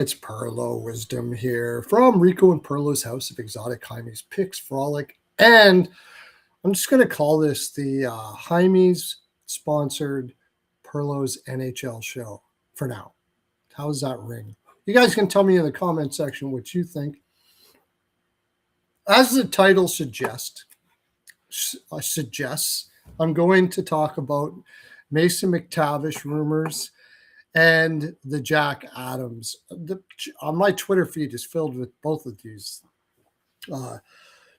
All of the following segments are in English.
It's Perlo Wisdom here from Rico and Perlo's House of Exotic Jaime's Picks Frolic. And I'm just going to call this the Jaime's sponsored Perlo's NHL show for now. How does that ring? You guys can tell me in the comment section what you think. As the title suggests, I'm going to talk about Mason McTavish rumors and the Jack Adams. On my Twitter feed is filled with both of these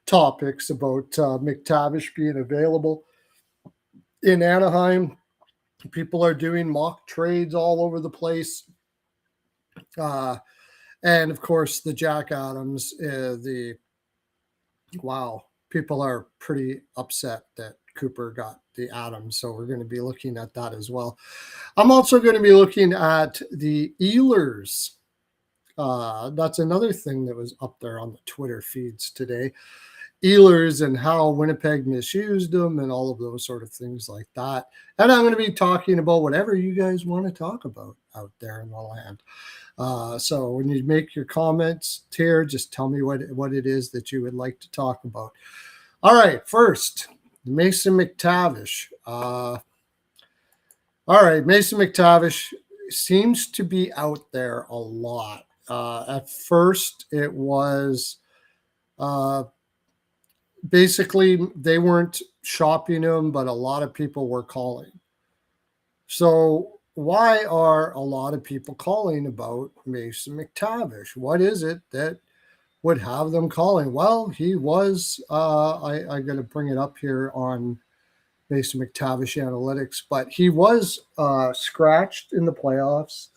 topics about McTavish being available in Anaheim. People are doing mock trades all over the place. And of course, the Jack Adams, people are pretty upset that Cooper got the Adams. So we're going to be looking at that as well. I'm also going to be looking at the Ehlers. That's another thing that was up there on the Twitter feeds today. Ehlers and how Winnipeg misused them and all of those sort of things like that. And I'm going to be talking about whatever you guys want to talk about out there in the land. So when you make your comments here, just tell me what it is that you would like to talk about. All right, first, Mason McTavish. All right, Mason McTavish seems to be out there a lot. At first, it was basically they weren't shopping him, but a lot of people were calling. So why are a lot of people calling about Mason McTavish? What is it that would have them calling? Well, he was, I'm going to bring it up here on Mason McTavish analytics, but he was scratched in the playoffs.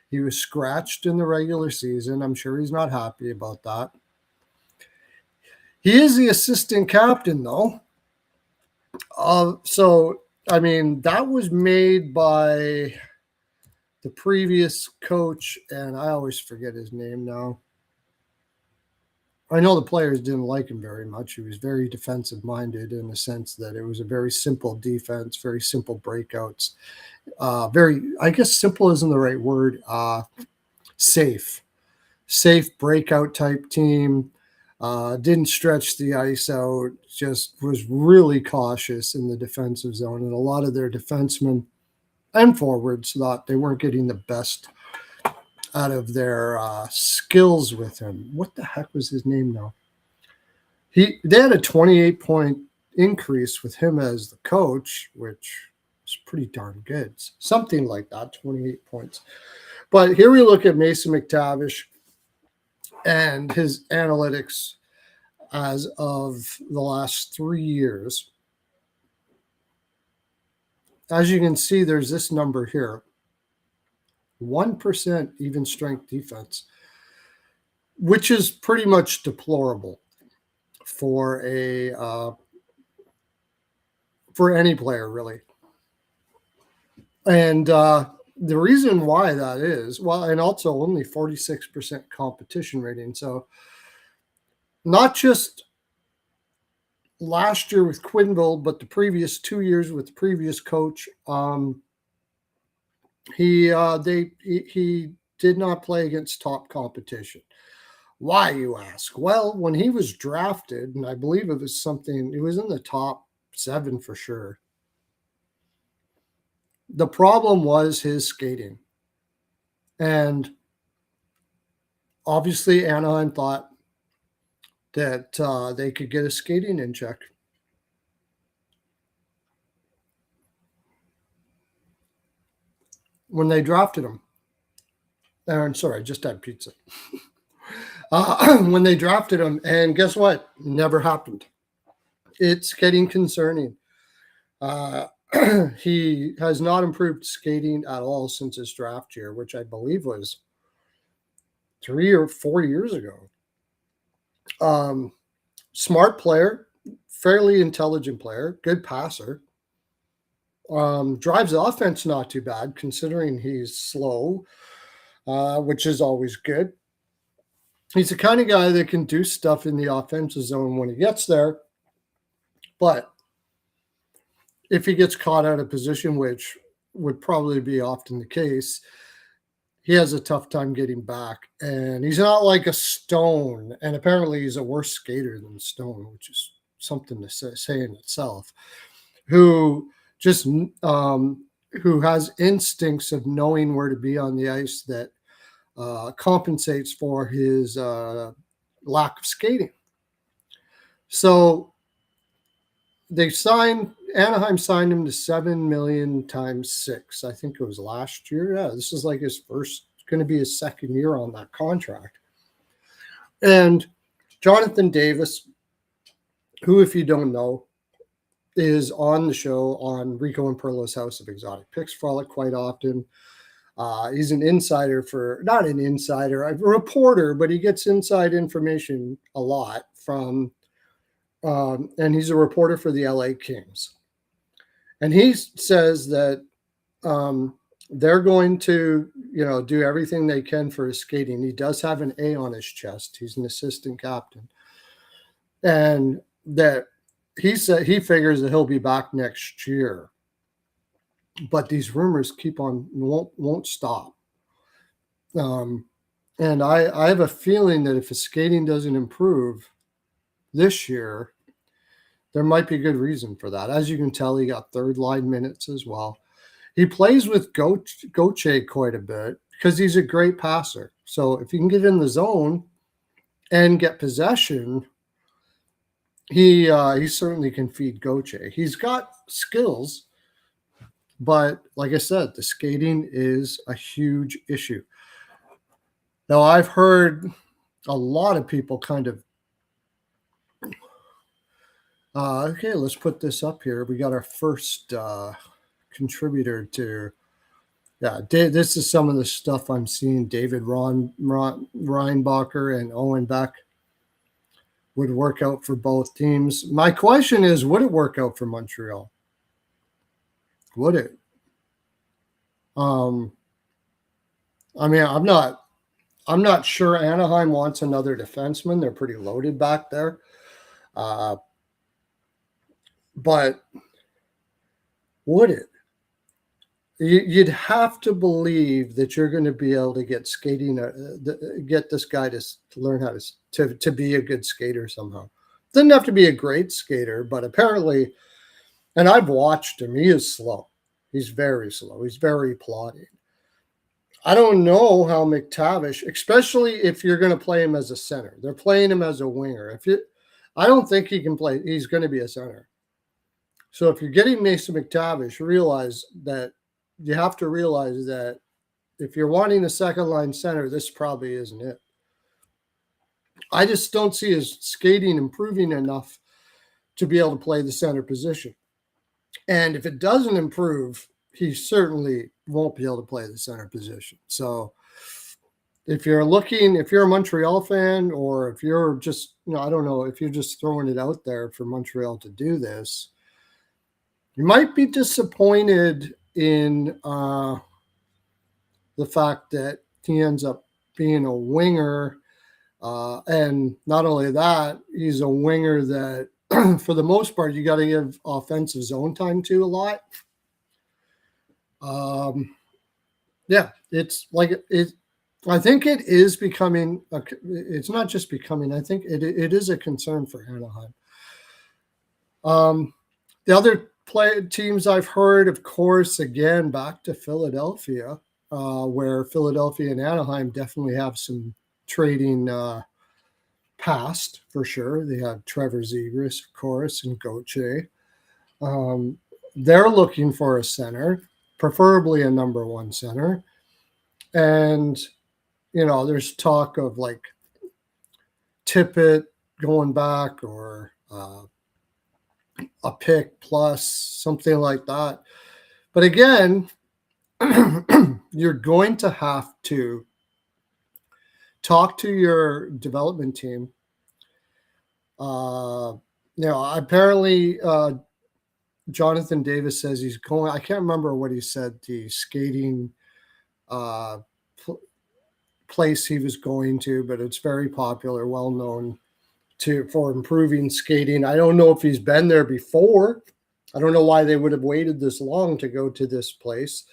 He was scratched in the regular season. I'm sure he's not happy about that. He is the assistant captain, though. So, I mean, that was made by the previous coach, and I always forget his name now. I know the players didn't like him very much. He was very defensive-minded in the sense that it was a very simple defense, very simple breakouts. I guess simple isn't the right word. Safe breakout type team. Didn't stretch the ice out, just was really cautious in the defensive zone. And a lot of their defensemen and forwards thought they weren't getting the best out of their skills with him. What the heck was his name now? They had a 28-point increase with him as the coach, which was pretty darn good. Something like that, 28 points. But here we look at Mason McTavish and his analytics as of the last 3 years. As you can see, there's this number here. 1% even strength defense, which is pretty much deplorable for any player, really. And the reason why that is, and also only 46% competition rating. So not just last year with Quinville, but the previous 2 years with the previous coach. He did not play against top competition. Why, you ask? Well, when he was drafted, and I believe it was in the top 7 for sure. The problem was his skating. And obviously Anaheim thought that they could get a skating in check. When they drafted him, Aaron, sorry, I just had pizza. When they drafted him, and guess what? Never happened. It's getting concerning. He has not improved skating at all since his draft year, which I believe was 3 or 4 years ago. Smart player, fairly intelligent player, good passer. Drives the offense not too bad, considering he's slow, which is always good. He's the kind of guy that can do stuff in the offensive zone when he gets there. But if he gets caught out of position, which would probably be often the case, he has a tough time getting back. And he's not like a Stone. And apparently he's a worse skater than Stone, which is something to say in itself. Who just who has instincts of knowing where to be on the ice that compensates for his lack of skating. So Anaheim signed him to $7 million times 6. I think it was last year. Yeah, this is like his going to be his second year on that contract. And Jonathan Davis, who, if you don't know, is on the show on Rico and Perlo's House of Exotic Picks Frolic quite often. He's an insider not an insider, a reporter, but he gets inside information a lot from, and he's a reporter for the LA Kings. And he says that they're going to, do everything they can for his skating. He does have an A on his chest. He's an assistant captain. And that he said he figures that he'll be back next year. But these rumors won't stop. And I have a feeling that if his skating doesn't improve this year, there might be good reason for that. As you can tell, he got third line minutes as well. He plays with Gauthier quite a bit because he's a great passer. So if you can get in the zone and get possession, he certainly can feed Gauthier. He's got skills, but like I said, the skating is a huge issue. Now, I've heard a lot of people kind of, okay, let's put this up here. We got our first contributor to, this is some of the stuff I'm seeing. David Reinbacher and Owen Beck would work out for both teams. My question is, would it work out for Montreal? Would it? I mean, I'm not sure Anaheim wants another defenseman. They're pretty loaded back there. But would it? You'd have to believe that you're going to be able to get skating, get this guy to learn how to be a good skater somehow. Doesn't have to be a great skater, but apparently, and I've watched him, he is slow. He's very slow. He's very plodding. I don't know how McTavish, especially if you're going to play him as a center. They're playing him as a winger. I don't think he can play. He's going to be a center. So if you're getting Mason McTavish, you have to realize that if you're wanting a second line center, this probably isn't it. I just don't see his skating improving enough to be able to play the center position. And if it doesn't improve, he certainly won't be able to play the center position. So if you're a Montreal fan, or if you're just, I don't know, if you're just throwing it out there for Montreal to do this, you might be disappointed in the fact that he ends up being a winger. And not only that, he's a winger that, for the most part, you got to give offensive zone time to a lot. It's like it. I think it is becoming. It's not just becoming. I think it is a concern for Anaheim. The other teams I've heard, of course, again back to Philadelphia, where Philadelphia and Anaheim definitely have some trading past for sure. They have Trevor Zegras, of course, and Gauthier. They're looking for a center, preferably a number one center. And, there's talk of like Tippett going back, or a pick plus, something like that. But again, you're going to have to talk to your development team. Apparently Jonathan Davis says he's going, I can't remember what he said, the skating place he was going to, but it's very popular, well known for improving skating. I don't know if he's been there before. I don't know why they would have waited this long to go to this place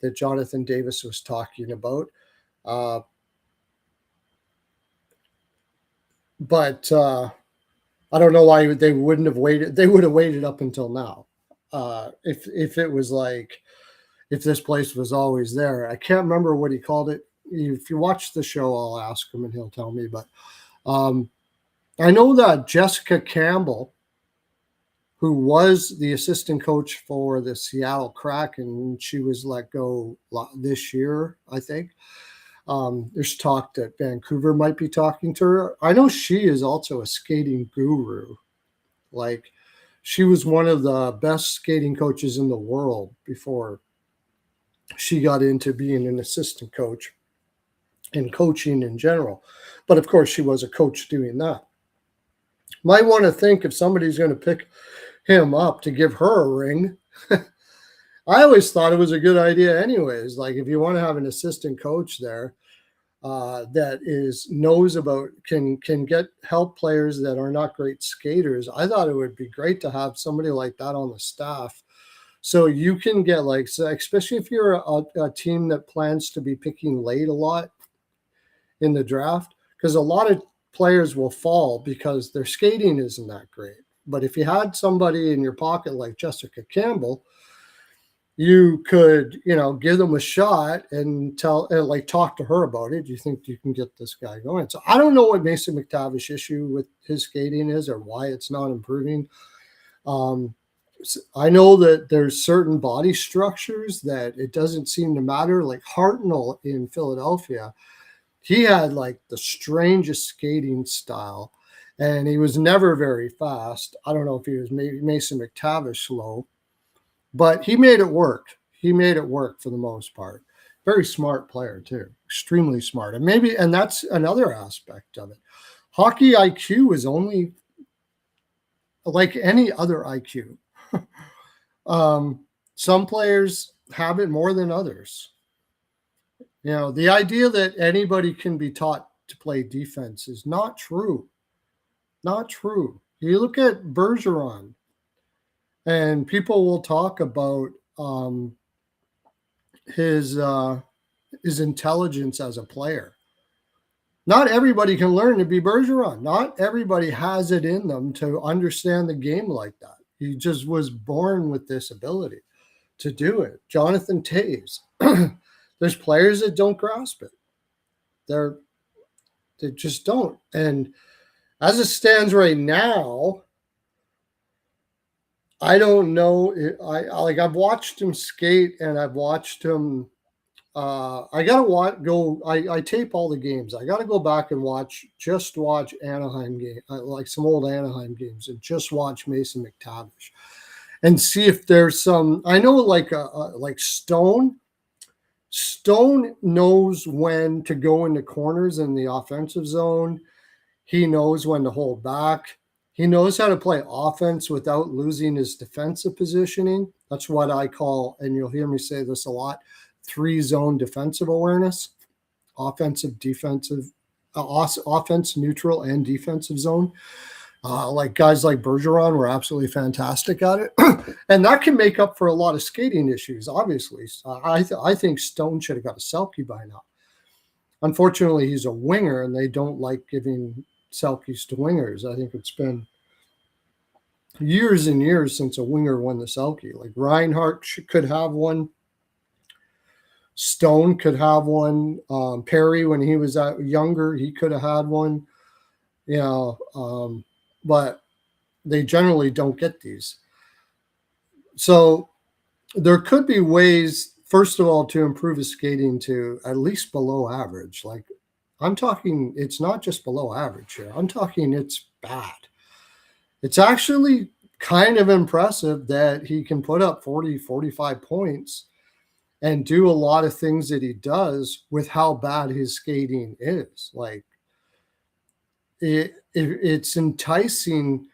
that Jonathan Davis was talking about. But I don't know why they wouldn't have waited. They would have waited up until now. If it was like, if this place was always there. I can't remember what he called it. If you watch the show, I'll ask him and he'll tell me. But I know that Jessica Campbell, who was the assistant coach for the Seattle Kraken, she was let go this year, I think. There's talk that Vancouver might be talking to her. I know she is also a skating guru. Like, she was one of the best skating coaches in the world before she got into being an assistant coach and coaching in general. But of course, she was a coach doing that. Might want to think if somebody's going to pick him up to give her a ring. I always thought it was a good idea anyways. Like, if you want to have an assistant coach there that knows about, can get help players that are not great skaters, I thought it would be great to have somebody like that on the staff. So you can get, like, so especially if you're a team that plans to be picking late a lot in the draft, because a lot of players will fall because their skating isn't that great. But if you had somebody in your pocket like Jessica Campbell, you could, give them a shot and talk to her about it. Do you think you can get this guy going? So I don't know what Mason McTavish issue with his skating is or why it's not improving. I know that there's certain body structures that it doesn't seem to matter. Like Hartnell in Philadelphia, he had like the strangest skating style, and he was never very fast. I don't know if he was maybe Mason McTavish slow, but he made it work. He made it work for the most part. Very smart player too, extremely smart. And that's another aspect of it. Hockey IQ is only like any other IQ. Some players have it more than others. The idea that anybody can be taught to play defense is not true. Not true. You look at Bergeron, and people will talk about his intelligence as a player. Not everybody can learn to be Bergeron. Not everybody has it in them to understand the game like that. He just was born with this ability to do it. Jonathan Toews. There's players that don't grasp it. They just don't. And as it stands right now, I don't know. I've watched him skate, and I've watched him. I tape all the games. I gotta go back and watch Anaheim game, like some old Anaheim games, and just watch Mason McTavish, and see if there's some. I know like Stone. Stone knows when to go into corners in the offensive zone. He knows when to hold back. He knows how to play offense without losing his defensive positioning. That's what I call, and you'll hear me say this a lot, 3-zone defensive awareness: offensive, defensive, offense, neutral, and defensive zone. Like guys like Bergeron were absolutely fantastic at it. And that can make up for a lot of skating issues, obviously. I think Stone should have got a Selke by now. Unfortunately, he's a winger, and they don't like giving Selkies to wingers. I think it's been years and years since a winger won the Selke. Like Reinhart could have one. Stone could have one. Perry, when he was younger, he could have had one. But they generally don't get these. So there could be ways, first of all, to improve his skating to at least below average. Like, I'm talking, it's not just below average here. I'm talking it's bad. It's actually kind of impressive that he can put up 40, 45 points and do a lot of things that he does with how bad his skating is. Like, it's enticing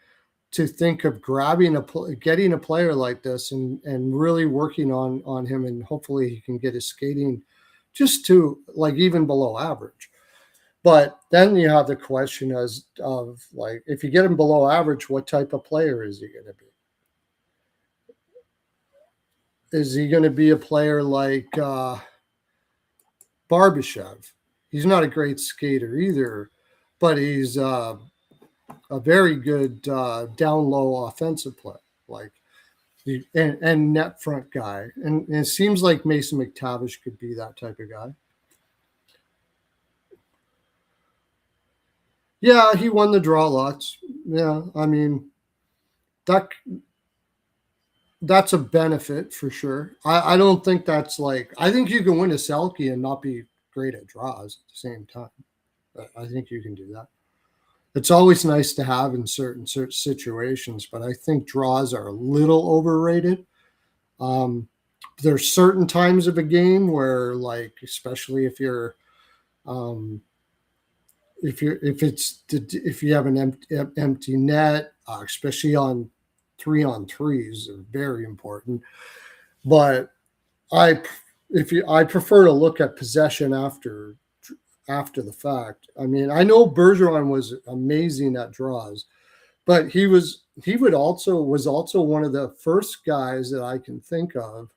to think of getting a player like this and really working on him, and hopefully he can get his skating just to like even below average. But then you have the question of like, if you get him below average, what type of player is he going to be? Is he going to be a player like Barbashev? He's not a great skater either, but he's a very good down low offensive player, like and net front guy. And it seems like Mason McTavish could be that type of guy. Yeah, he won the draw lots. Yeah, I mean that's a benefit for sure. I don't think that's like, I think you can win a Selkie and not be great at draws at the same time. I think you can do that. It's always nice to have in certain situations, but I think draws are a little overrated. There's certain times of a game where, like, especially if you're if you have an empty net, especially on 3-on-3s, are very important. But I prefer to look at possession after the fact. I mean, I know Bergeron was amazing at draws, but he was also one of the first guys that I can think of.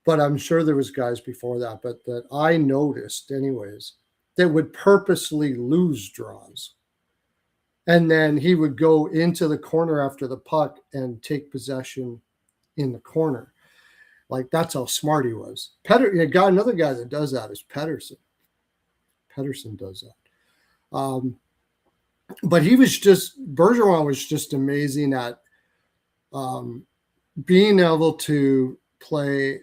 But I'm sure there was guys before that, but that I noticed anyways, that would purposely lose draws. And then he would go into the corner after the puck and take possession in the corner. Like, that's how smart he was. Another guy that does that is Pettersson. Pettersson does that. But Bergeron was just amazing at being able to play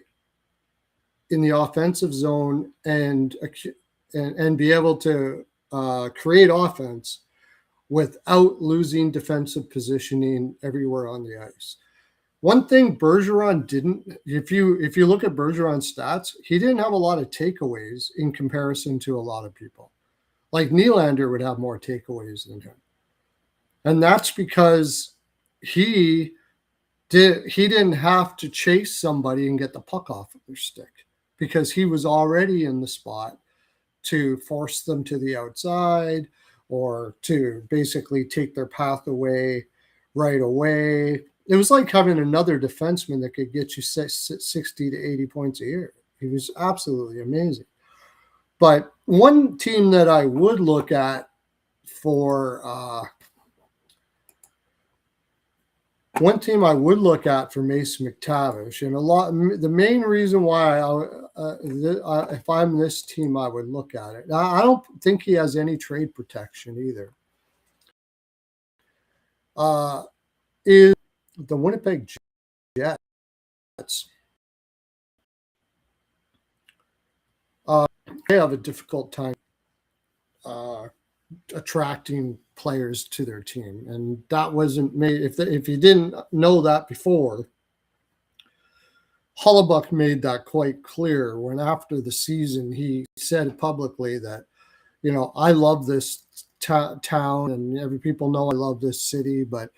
in the offensive zone and be able to create offense without losing defensive positioning everywhere on the ice. One thing Bergeron didn't, if you look at Bergeron's stats, he didn't have a lot of takeaways in comparison to a lot of people. Like Nylander would have more takeaways than him. And that's because he didn't have to chase somebody and get the puck off of their stick, because he was already in the spot to force them to the outside or to basically take their path away right away. It was like having another defenseman that could get you 60 to 80 points a year. He was absolutely amazing. But one team that I would look at for Mason McTavish, and the main reason why if I'm this team, I would look at it. I don't think he has any trade protection either. Is the Winnipeg Jets. They have a difficult time attracting players to their team, and that wasn't made. If you didn't know that before, Hollebuck made that quite clear when, after the season, he said publicly that, I love this town and every people know I love this city, but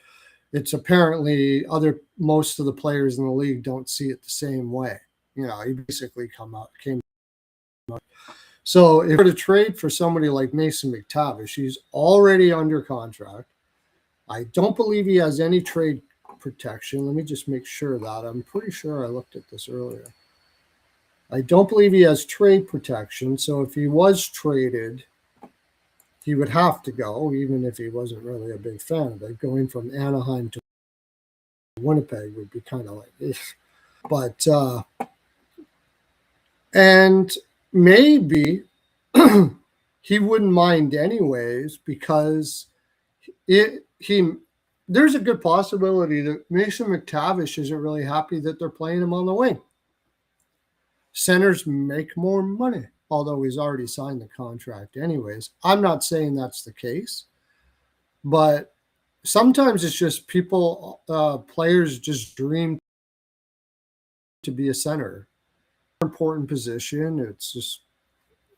it's apparently most of the players in the league don't see it the same way. He basically came out. So if we're to trade for somebody like Mason McTavish, he's already under contract. I don't believe he has any trade protection. Let me just make sure that. I'm pretty sure I looked at this earlier. I don't believe he has trade protection. So if he was traded, he would have to go, even if he wasn't really a big fan of it. Going from Anaheim to Winnipeg would be kind of like this. But and maybe he wouldn't mind anyways, because there's a good possibility that Mason McTavish isn't really happy that they're playing him on the wing. Centers make more money, although he's already signed the contract anyways. I'm not saying that's the case, but sometimes it's just players just dream to be a center. Important position. It's just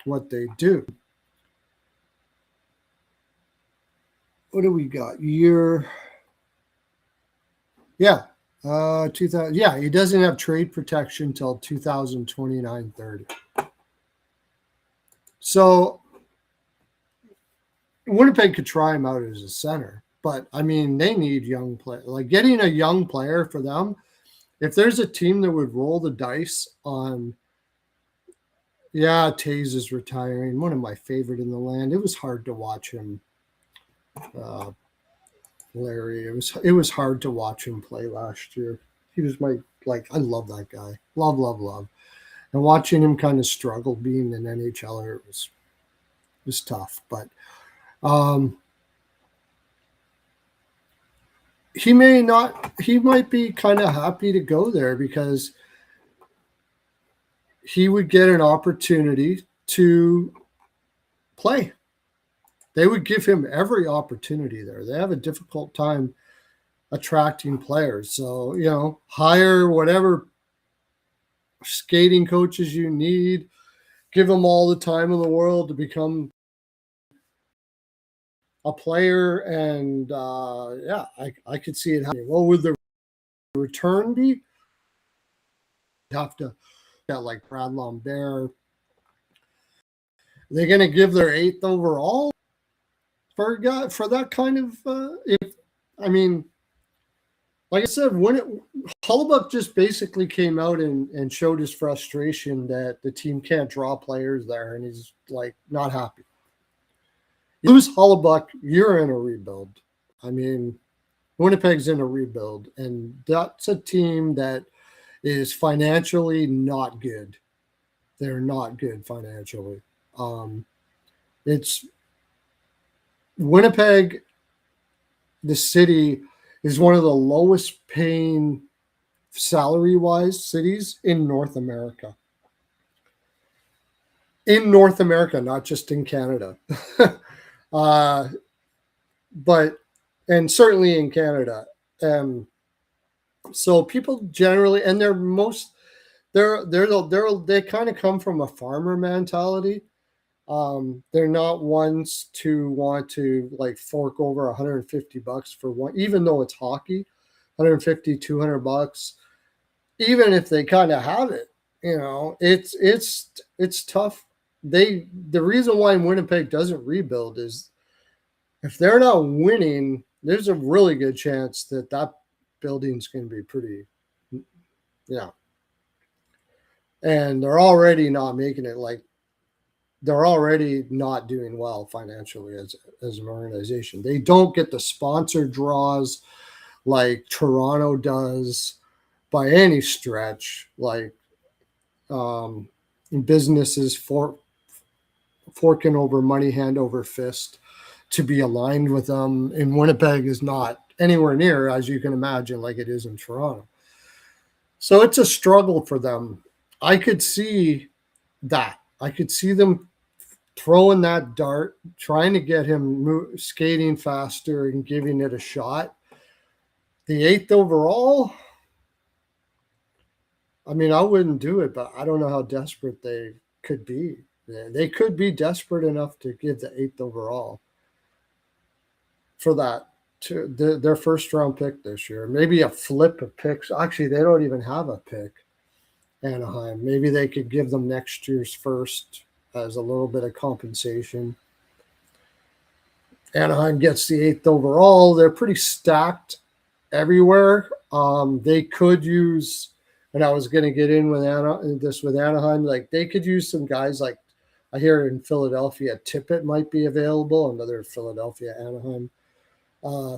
what they do. What do we got? 2000. Yeah, he doesn't have trade protection till 2029-30. So Winnipeg could try him out as a center, but I mean, they need young players. Like, getting a young player for them, if there's a team that would roll the dice on Yeah, Taze is retiring. One of my favorite in the land. It was hard to watch him, uh, Larry. It was hard to watch him play last year. He was my like. I love that guy. Love, love, love. And watching him kind of struggle being an NHLer, it was tough. But um, he may not. He might be kind of happy to go there because he would get an opportunity to play. They would give him every opportunity there. They have a difficult time attracting players. So, hire whatever skating coaches you need, give them all the time in the world to become a player. And yeah, I could see it happening. What would the return be? Have to, yeah, like Brad Lambert. They're going to give their 8th overall for a guy for that kind of. If I mean, like I said, Hellebuyck just basically came out and showed his frustration that the team can't draw players there, and he's like not happy. You lose Hellebuyck, you're in a rebuild. I mean, Winnipeg's in a rebuild, and that's a team that is financially not good. They're not good financially. It's Winnipeg, the city, is one of the lowest paying salary-wise cities in North America. In North America, not just in Canada. But and certainly in Canada. So people generally, and they kind of come from a farmer mentality. They're not ones to want to like fork over $150 for one, even though it's hockey, 150, $200, even if they kind of have it, it's tough. The reason why Winnipeg doesn't rebuild is if they're not winning, there's a really good chance that building's going to be pretty, yeah. And they're already not making it. Like, they're already not doing well financially as an organization. They don't get the sponsor draws like Toronto does by any stretch. Like, businesses forking over money hand over fist to be aligned with them. And Winnipeg is not anywhere near, as you can imagine, like it is in Toronto. So it's a struggle for them. I could see that. I could see them throwing that dart, trying to get him skating faster and giving it a shot. The 8th overall, I mean, I wouldn't do it, but I don't know how desperate they could be. They could be desperate enough to give the 8th overall for that, to their first round pick this year. Maybe a flip of picks. Actually, they don't even have a pick, Anaheim. Maybe they could give them next year's first as a little bit of compensation. Anaheim gets the 8th overall. They're pretty stacked everywhere. They could use, and I was going to get in with Anaheim, like they could use some guys like I hear in Philadelphia, Tippett might be available, another Philadelphia Anaheim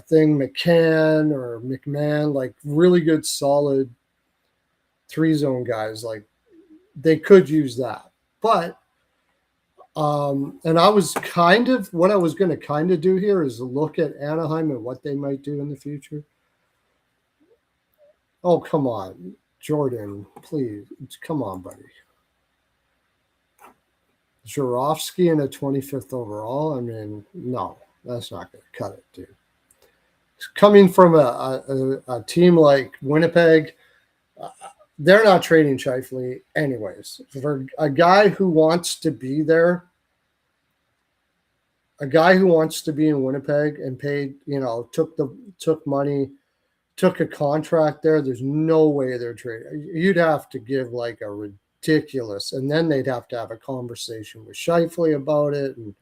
thing, McCann or McMahon, like really good, solid 3-zone guys. Like they could use that. But and I was what I was going to kind of do here is look at Anaheim and what they might do in the future. Oh, come on, Jordan, please. Come on, buddy. Zhuravsky in a 25th overall. I mean, no, that's not going to cut it, dude. Coming from a team like Winnipeg, they're not trading Scheifele anyways. For a guy who wants to be there, a guy who wants to be in Winnipeg and paid, took money, took a contract there, there's no way they're trading. You'd have to give like a ridiculous, and then they'd have to have a conversation with Scheifele about it. And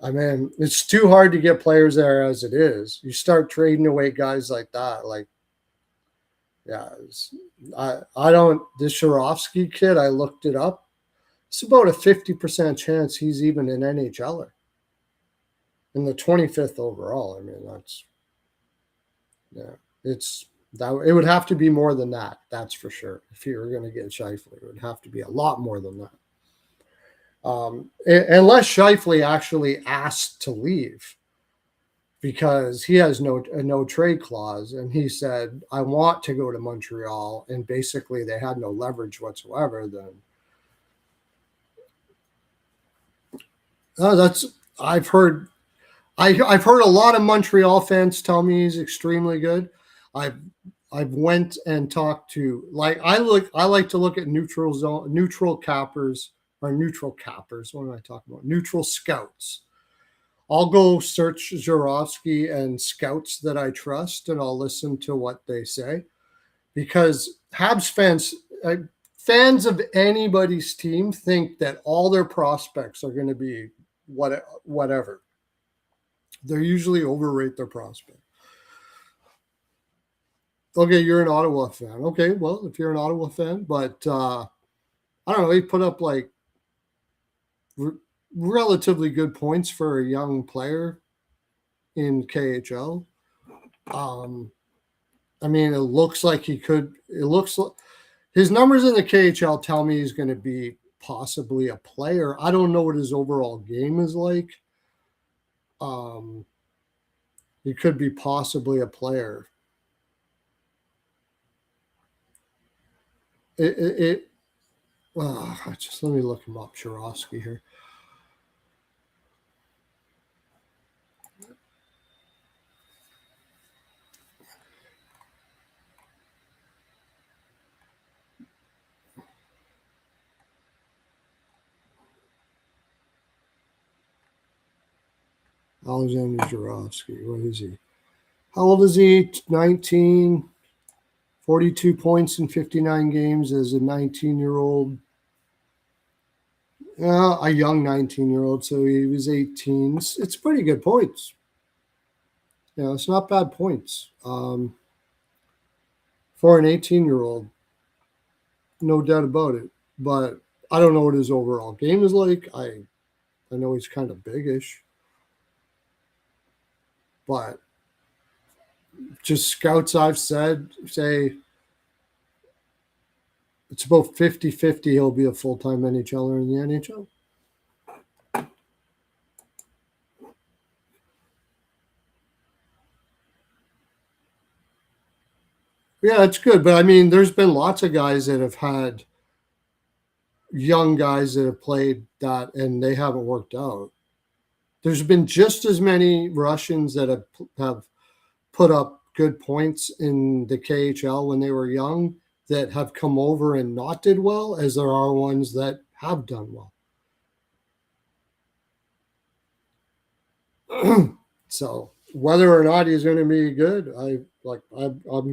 I mean, it's too hard to get players there as it is. You start trading away guys like that, like, yeah, I don't. This Zhuravsky kid, I looked it up. It's about a 50% chance he's even an NHLer. In the 25th overall. I mean, that's, yeah, it's that it would have to be more than that. That's for sure. If you were going to get Scheifele, it would have to be a lot more than that. Unless Scheifele actually asked to leave because he has no trade clause, and he said, "I want to go to Montreal," and basically they had no leverage whatsoever. Then that's I've heard I've heard a lot of Montreal fans tell me he's extremely good. I've went and talked to I like to look at neutral cappers. What am I talking about? Neutral scouts. I'll go search Zurofsky and scouts that I trust, and I'll listen to what they say. Because Habs fans of anybody's team think that all their prospects are going to be whatever. They usually overrate their prospect. Okay, you're an Ottawa fan. Okay, well, if you're an Ottawa fan, but I don't know, he put up like relatively good points for a young player in KHL. I mean, it looks like he could. It looks like his numbers in the KHL tell me he's going to be possibly a player. I don't know what his overall game is like. He could be possibly a player. Just let me look him up, Zurofsky here. Alexander Zurofsky. What is he? How old is he? 19, 42 points in 59 games as a 19-year-old. A young 19-year-old, so he was 18. It's pretty good points. It's not bad points. For an 18-year-old, no doubt about it. But I don't know what his overall game is like. I know he's kind of biggish. But just scouts I've said say it's about 50-50 he'll be a full-time NHLer in the NHL. Yeah, it's good. But I mean, there's been lots of guys that have had young guys that have played that and they haven't worked out. There's been just as many Russians that have put up good points in the KHL when they were young that have come over and not did well as there are ones that have done well. So whether or not he's going to be good, I'm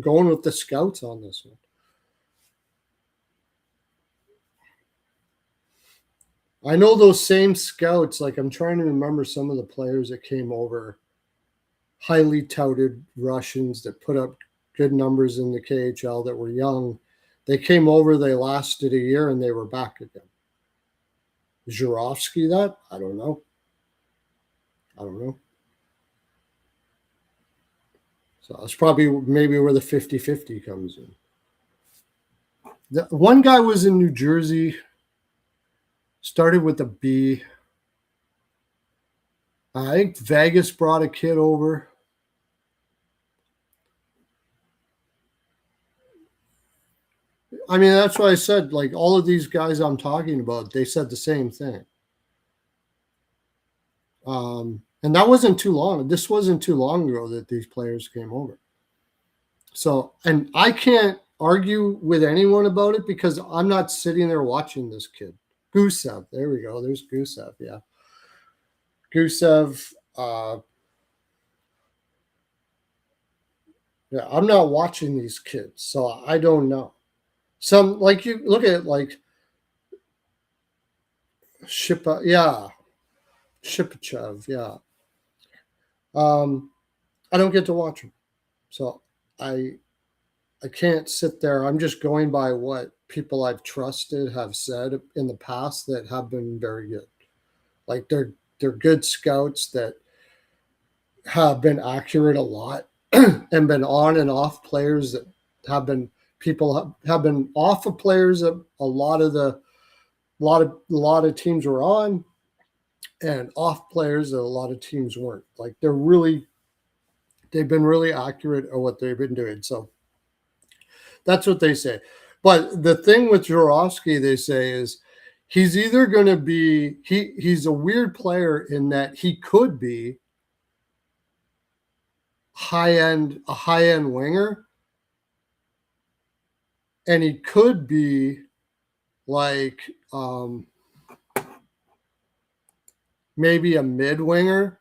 going with the scouts on this one. I know those same scouts, I'm trying to remember some of the players that came over, highly touted Russians that put up good numbers in the KHL that were young. They came over, they lasted a year, and they were back again. Zurofsky, that? I don't know. So that's probably maybe where the 50-50 comes in. One guy was in New Jersey, started with a B. I think Vegas brought a kid over. I mean, that's why I said, all of these guys I'm talking about, they said the same thing. And that wasn't too long. This wasn't too long ago that these players came over. So, and I can't argue with anyone about it because I'm not sitting there watching this kid. Gusev. There we go. There's Gusev. Yeah. Gusev. Yeah, I'm not watching these kids, so I don't know. Some you look at Shipachev, yeah. I don't get to watch them, so I can't sit there. I'm just going by what people I've trusted have said in the past that have been very good. Like they're good scouts that have been accurate a lot and been on and off players that have been people have been off of players that a lot of teams were on, and off players that a lot of teams weren't. Like they've been really accurate at what they've been doing. So that's what they say. But the thing with Joravsky, they say, is he's either going to be he's a weird player in that he could be a high end winger, and he could be like maybe a mid winger,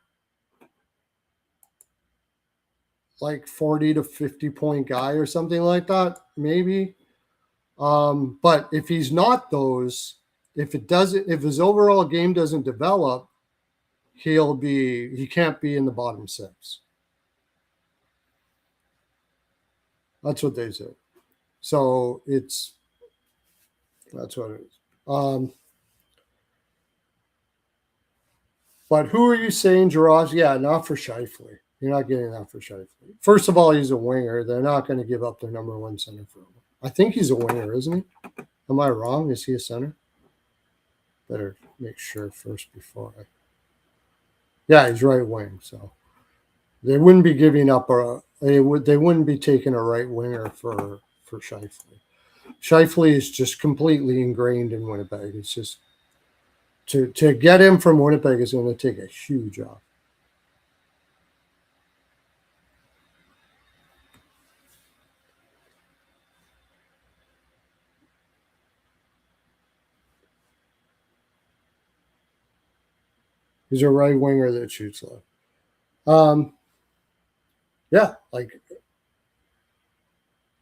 like 40 to 50 point guy or something like that, maybe. But if he's not those, if his overall game doesn't develop, he can't be in the bottom six. That's what they say. So that's what it is. But who are you saying, Jaraz? Yeah, not for Scheifele. You're not getting that for Scheifele. First of all, he's a winger. They're not going to give up their number one center for him. I think he's a winger, isn't he? Am I wrong? Is he a center? Better make sure first before I. Yeah, he's right wing. So they wouldn't be giving up they wouldn't be taking a right winger for Scheifele. Scheifele is just completely ingrained in Winnipeg. It's just to get him from Winnipeg is going to take a huge off. He's a right winger that shoots left. Yeah, like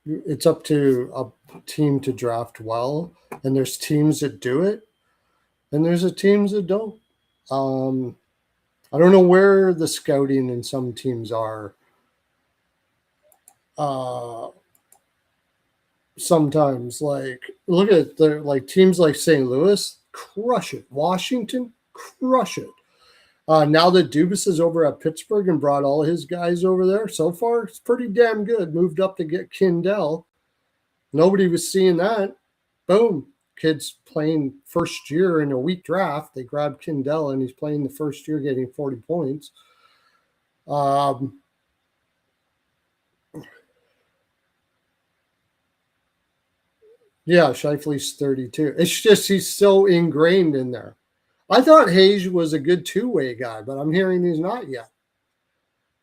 it's up to a team to draft well, and there's teams that do it, and there's teams that don't. I don't know where the scouting in some teams are. Sometimes, like look at teams like St. Louis, crush it. Washington, crush it. Now that Dubas is over at Pittsburgh and brought all his guys over there, so far it's pretty damn good. Moved up to get Kindell. Nobody was seeing that. Boom. Kid's playing first year in a weak draft. They grabbed Kindell, and he's playing the first year getting 40 points. Yeah, Scheifele's 32. It's just he's so ingrained in there. I thought Hayes was a good two-way guy, but I'm hearing he's not yet.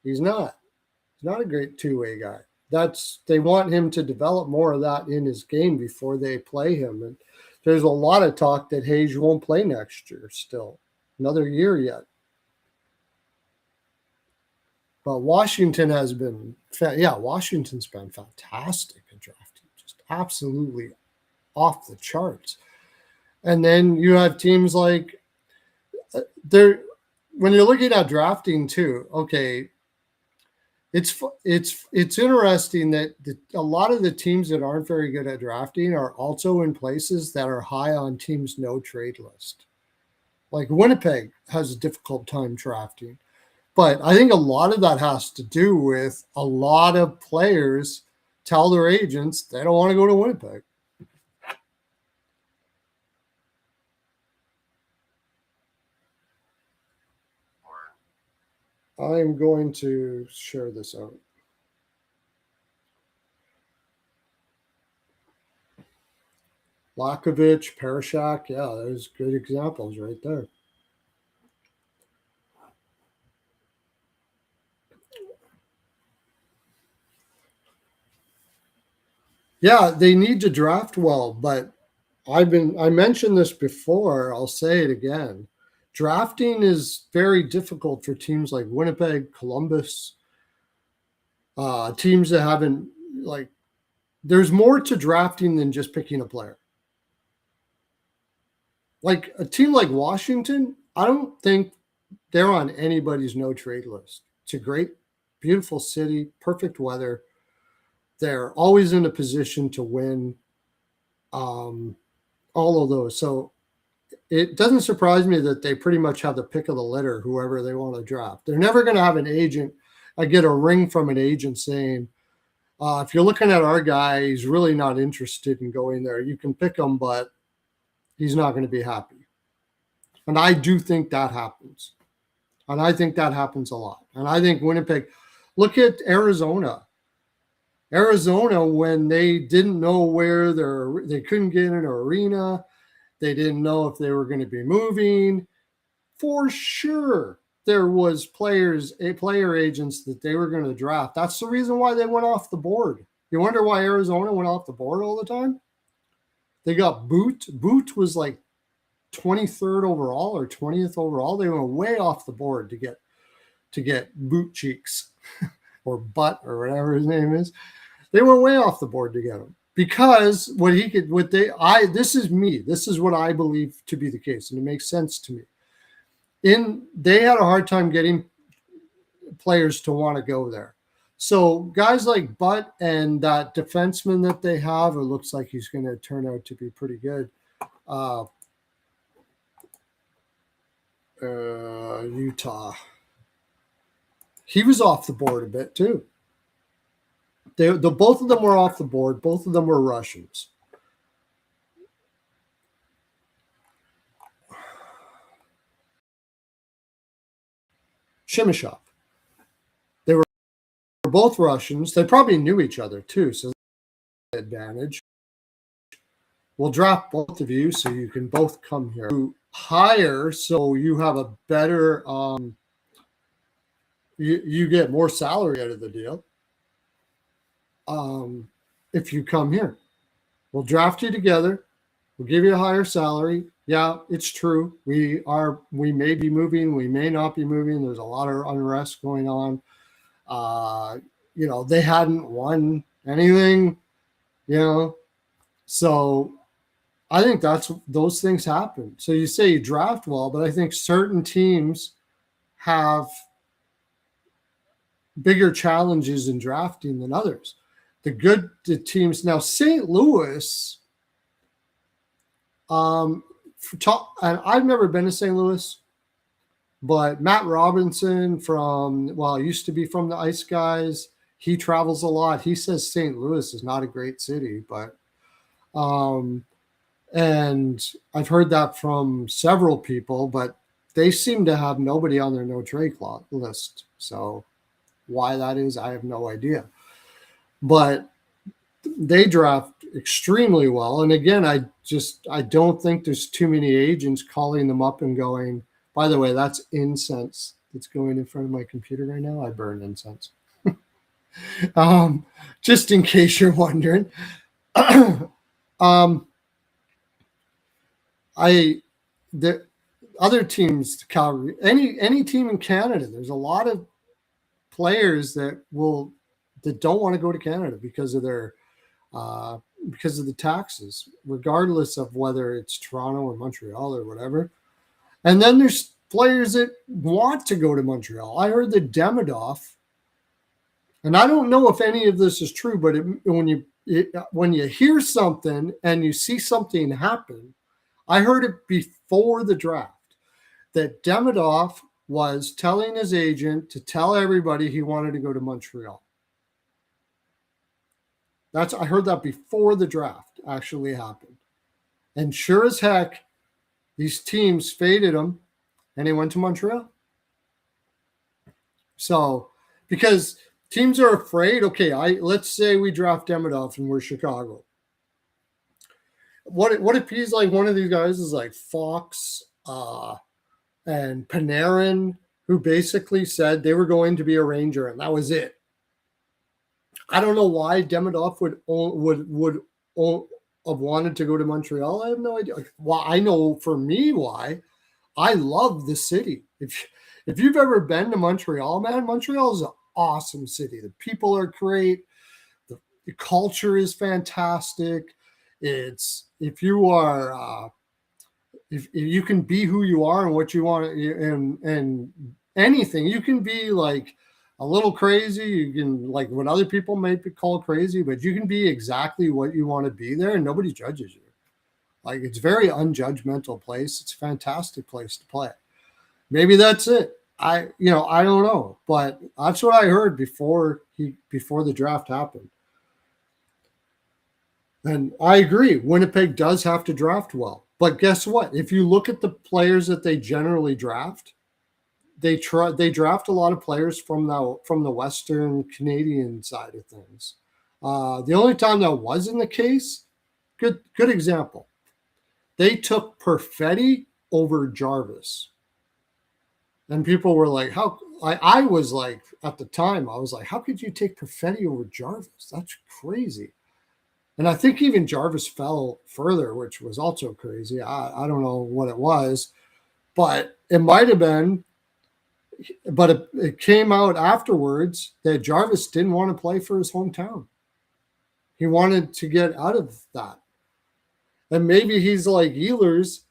He's not. He's not a great two-way guy. They want him to develop more of that in his game before they play him. And there's a lot of talk that Hayes won't play next year still. Another year yet. But Washington Washington's been fantastic at drafting. Just absolutely off the charts. And then you have teams like when you're looking at drafting too, okay, it's interesting that a lot of the teams that aren't very good at drafting are also in places that are high on teams' no trade list. Like Winnipeg has a difficult time drafting. But I think a lot of that has to do with a lot of players tell their agents they don't want to go to Winnipeg. I'm going to share this out. Lakovich, Parashak, yeah, there's good examples right there. Yeah, they need to draft well, but I mentioned this before, I'll say it again. Drafting is very difficult for teams like Winnipeg, Columbus, teams that haven't, there's more to drafting than just picking a player. Like a team like Washington, I don't think they're on anybody's no trade list. It's a great, beautiful city, perfect weather. They're always in a position to win. All of those. So it doesn't surprise me that they pretty much have the pick of the litter, whoever they want to draft. They're never going to have an agent. I get a ring from an agent saying, if you're looking at our guy, he's really not interested in going there. You can pick him, but he's not going to be happy. And I do think that happens. And I think that happens a lot. And I think Winnipeg, look at Arizona. Arizona, when they didn't know where they couldn't get in an arena, they didn't know if they were going to be moving. For sure, there was player agents that they were going to draft. That's the reason why they went off the board. You wonder why Arizona went off the board all the time? They got Boot. Boot was like 23rd overall or 20th overall. They went way off the board to get Boot Cheeks or Butt or whatever his name is. They went way off the board to get him because this is me. This is what I believe to be the case, and it makes sense to me. They had a hard time getting players to want to go there. So guys like Butt and that defenseman that they have, it looks like he's going to turn out to be pretty good. Utah. He was off the board a bit too. Both of them were off the board. Both of them were Russians. Shimishov. They were both Russians. They probably knew each other too, so that's an advantage. We'll draft both of you so you can both come here. Higher, so you have a better you get more salary out of the deal if you come here. We'll draft you together. We'll give you a higher salary. Yeah, it's true. We may be moving. We may not be moving. There's a lot of unrest going on. They hadn't won anything, so I think those things happen. So you say you draft well, but I think certain teams have bigger challenges in drafting than others. The teams now, St. Louis, and I've never been to St. Louis, but Matt Robinson used to be from the Ice Guys. He travels a lot. He says St. Louis is not a great city, but and I've heard that from several people, but they seem to have nobody on their no trade list. So why that is, I have no idea. But they draft extremely well. And again, I don't think there's too many agents calling them up and going, by the way, that's incense that's going in front of my computer right now. I burn incense. Just in case you're wondering. The other teams, Calgary, any team in Canada, there's a lot of players that don't want to go to Canada because of the taxes, regardless of whether it's Toronto or Montreal or whatever. And then there's players that want to go to Montreal. I heard that Demidov, and I don't know if any of this is true, but when you hear something and you see something happen, I heard it before the draft that Demidov was telling his agent to tell everybody he wanted to go to Montreal. I heard that before the draft actually happened. And sure as heck, these teams faded him and he went to Montreal. So, because teams are afraid, okay, let's say we draft Demidov and we're Chicago. What if he's like one of these guys is like Fox and Panarin, who basically said they were going to be a Ranger and that was it. I don't know why Demidov would have wanted to go to Montreal. I have no idea. Well, I know for me why. I love the city. If you've ever been to Montreal, man, Montreal is an awesome city. The people are great. The culture is fantastic. If you can be who you are and what you want and anything, you can be like a little crazy. You can, like, what other people might be called crazy, but you can be exactly what you want to be there, and nobody judges you. Like, it's very unjudgmental place. It's a fantastic place to play. Maybe that's it. I don't know, but that's what I heard before the draft happened. And I agree, Winnipeg does have to draft well. But guess what? If you look at the players that they generally draft, they draft a lot of players from the Western Canadian side of things. The only time that wasn't the case, good example, they took Perfetti over Jarvis. And people were like, how? I was like, at the time, I was like, how could you take Perfetti over Jarvis? That's crazy. And I think even Jarvis fell further, which was also crazy. I don't know what it was, but it might have been. But it came out afterwards that Jarvis didn't want to play for his hometown. He wanted to get out of that. And maybe he's like Ehlers,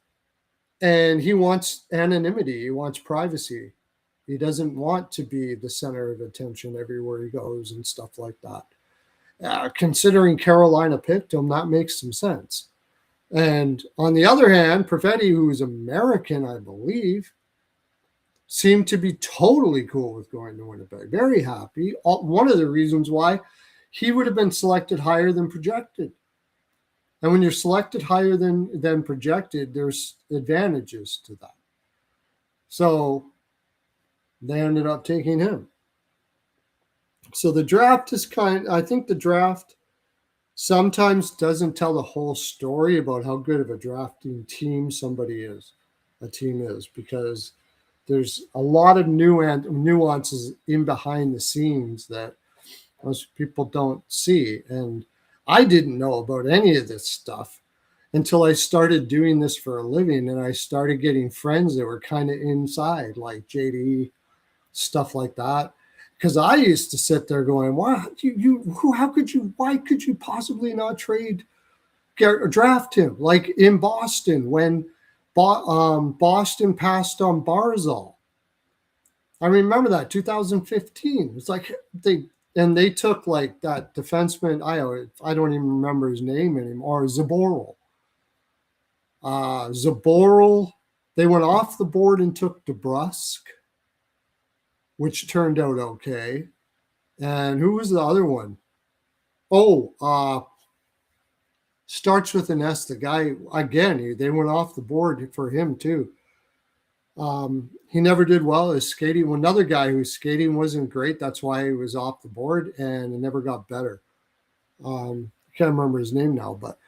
and he wants anonymity. He wants privacy. He doesn't want to be the center of attention everywhere he goes and stuff like that. Considering Carolina picked him, that makes some sense. And on the other hand, Perfetti, who is American, I believe, seemed to be totally cool with going to Winnipeg. Very happy. One of the reasons why he would have been selected higher than projected. And when you're selected higher than projected, there's advantages to that. So they ended up taking him. So the draft is I think the draft sometimes doesn't tell the whole story about how good of a drafting team a team is, because there's a lot of nuances in behind the scenes that most people don't see. And I didn't know about any of this stuff until I started doing this for a living, and I started getting friends that were kind of inside, like JD, stuff like that. Because I used to sit there going, why could you possibly not draft him? Like in Boston, when Boston passed on Barzal. I remember that, 2015. It's like they took like that defenseman, I don't even remember his name anymore, Zaboral. They went off the board and took DeBrusk, which turned out okay. And who was the other one? Starts with an S. The guy, again, they went off the board for him too. He never did well. His skating, another guy whose skating wasn't great. That's why he was off the board, and it never got better. I can't remember his name now, but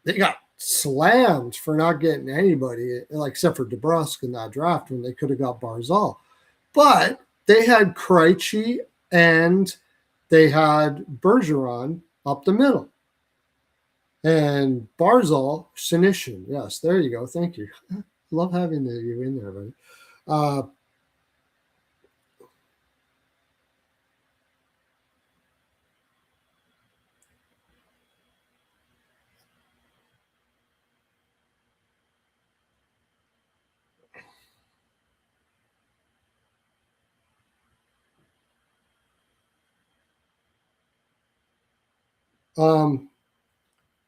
they got slammed for not getting anybody, except for DeBrusk in that draft when they could have got Barzal. But they had Krejci and they had Bergeron up the middle. And Barzal, Sinishin. Yes, there you go. Thank you. Love having you in there, buddy.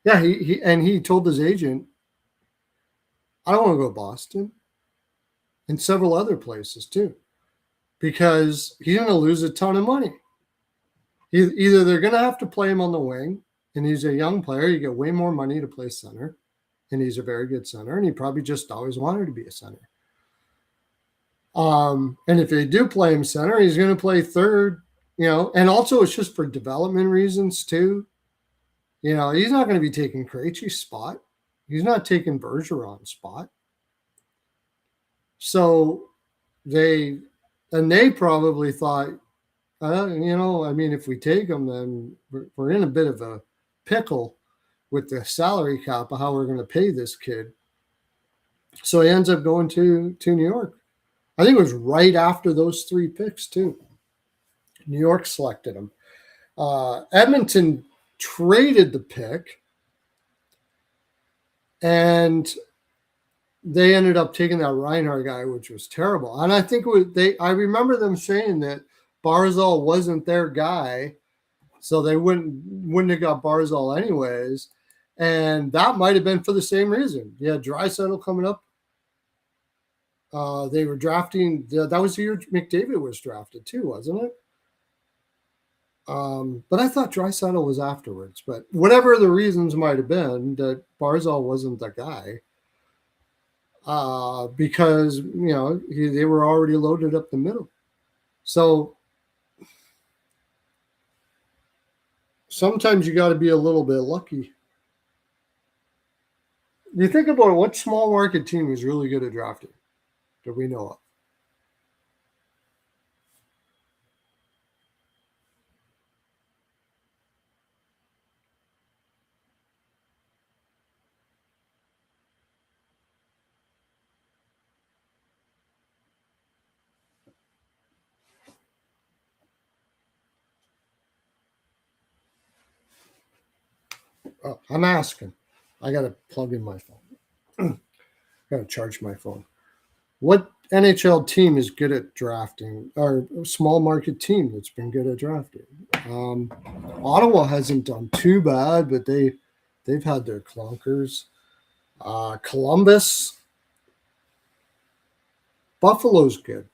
Yeah, he told his agent, I don't want to go to Boston, and several other places too, because he's going to lose a ton of money. Either they're going to have to play him on the wing, and he's a young player, you get way more money to play center, and he's a very good center, and he probably just always wanted to be a center. And if they do play him center, he's going to play third, and also it's just for development reasons too. He's not going to be taking Krejci's spot. He's not taking Bergeron's spot. So they probably thought, if we take him, then we're in a bit of a pickle with the salary cap of how we're going to pay this kid. So he ends up going to New York. I think it was right after those 3 picks too. New York selected him. Edmonton traded the pick, and they ended up taking that Reinhart guy, which was terrible. And I think I remember them saying that Barzal wasn't their guy, so they wouldn't have got Barzal anyways. And that might have been for the same reason. Yeah, Draisaitl coming up. They were drafting. That was the year McDavid was drafted too, wasn't it? But I thought Draisaitl was afterwards. But whatever the reasons might have been, that Barzal wasn't the guy. Because they were already loaded up the middle. So sometimes you got to be a little bit lucky. You think about it, what small market team is really good at drafting that we know of? Oh, I'm asking. I got to plug in my phone. Got to charge my phone. What NHL team is good at drafting, or a small market team that's been good at drafting? Ottawa hasn't done too bad, but they've had their clunkers. Columbus, Buffalo's good.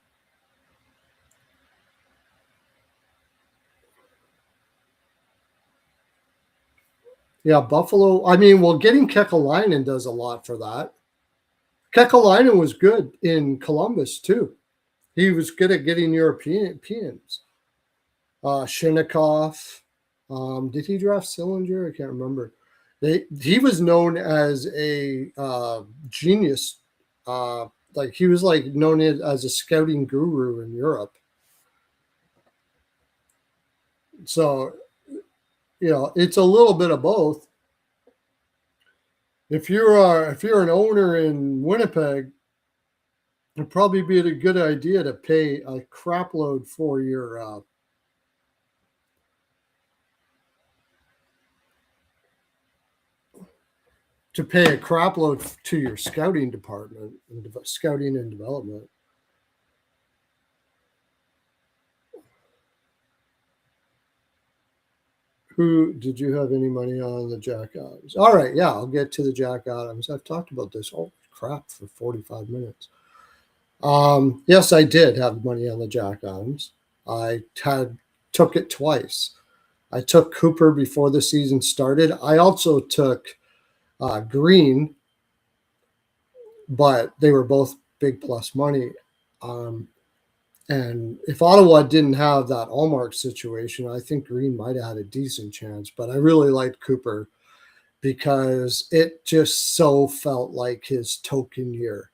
Yeah, Buffalo. I mean, well, getting Kekalainen does a lot for that. Kekalainen was good in Columbus too. He was good at getting Europeans. Shinnikov. Did he draft Sillinger? I can't remember. He was known as a genius. Like he was like known as a scouting guru in Europe. So, it's a little bit of both. If you're an owner in Winnipeg, it'd probably be a good idea to pay a crap load for your to your scouting department and scouting and development. Who did you have any money on the Jack Adams? All right, yeah, I'll get to the Jack Adams. I've talked about this. Oh crap, for 45 minutes. Yes, I did have money on the Jack Adams. I took it twice. I took Cooper before the season started. I also took Green, but they were both big plus money. And if Ottawa didn't have that Allmark situation, I think Green might have had a decent chance. But I really liked Cooper because it just so felt like his token year.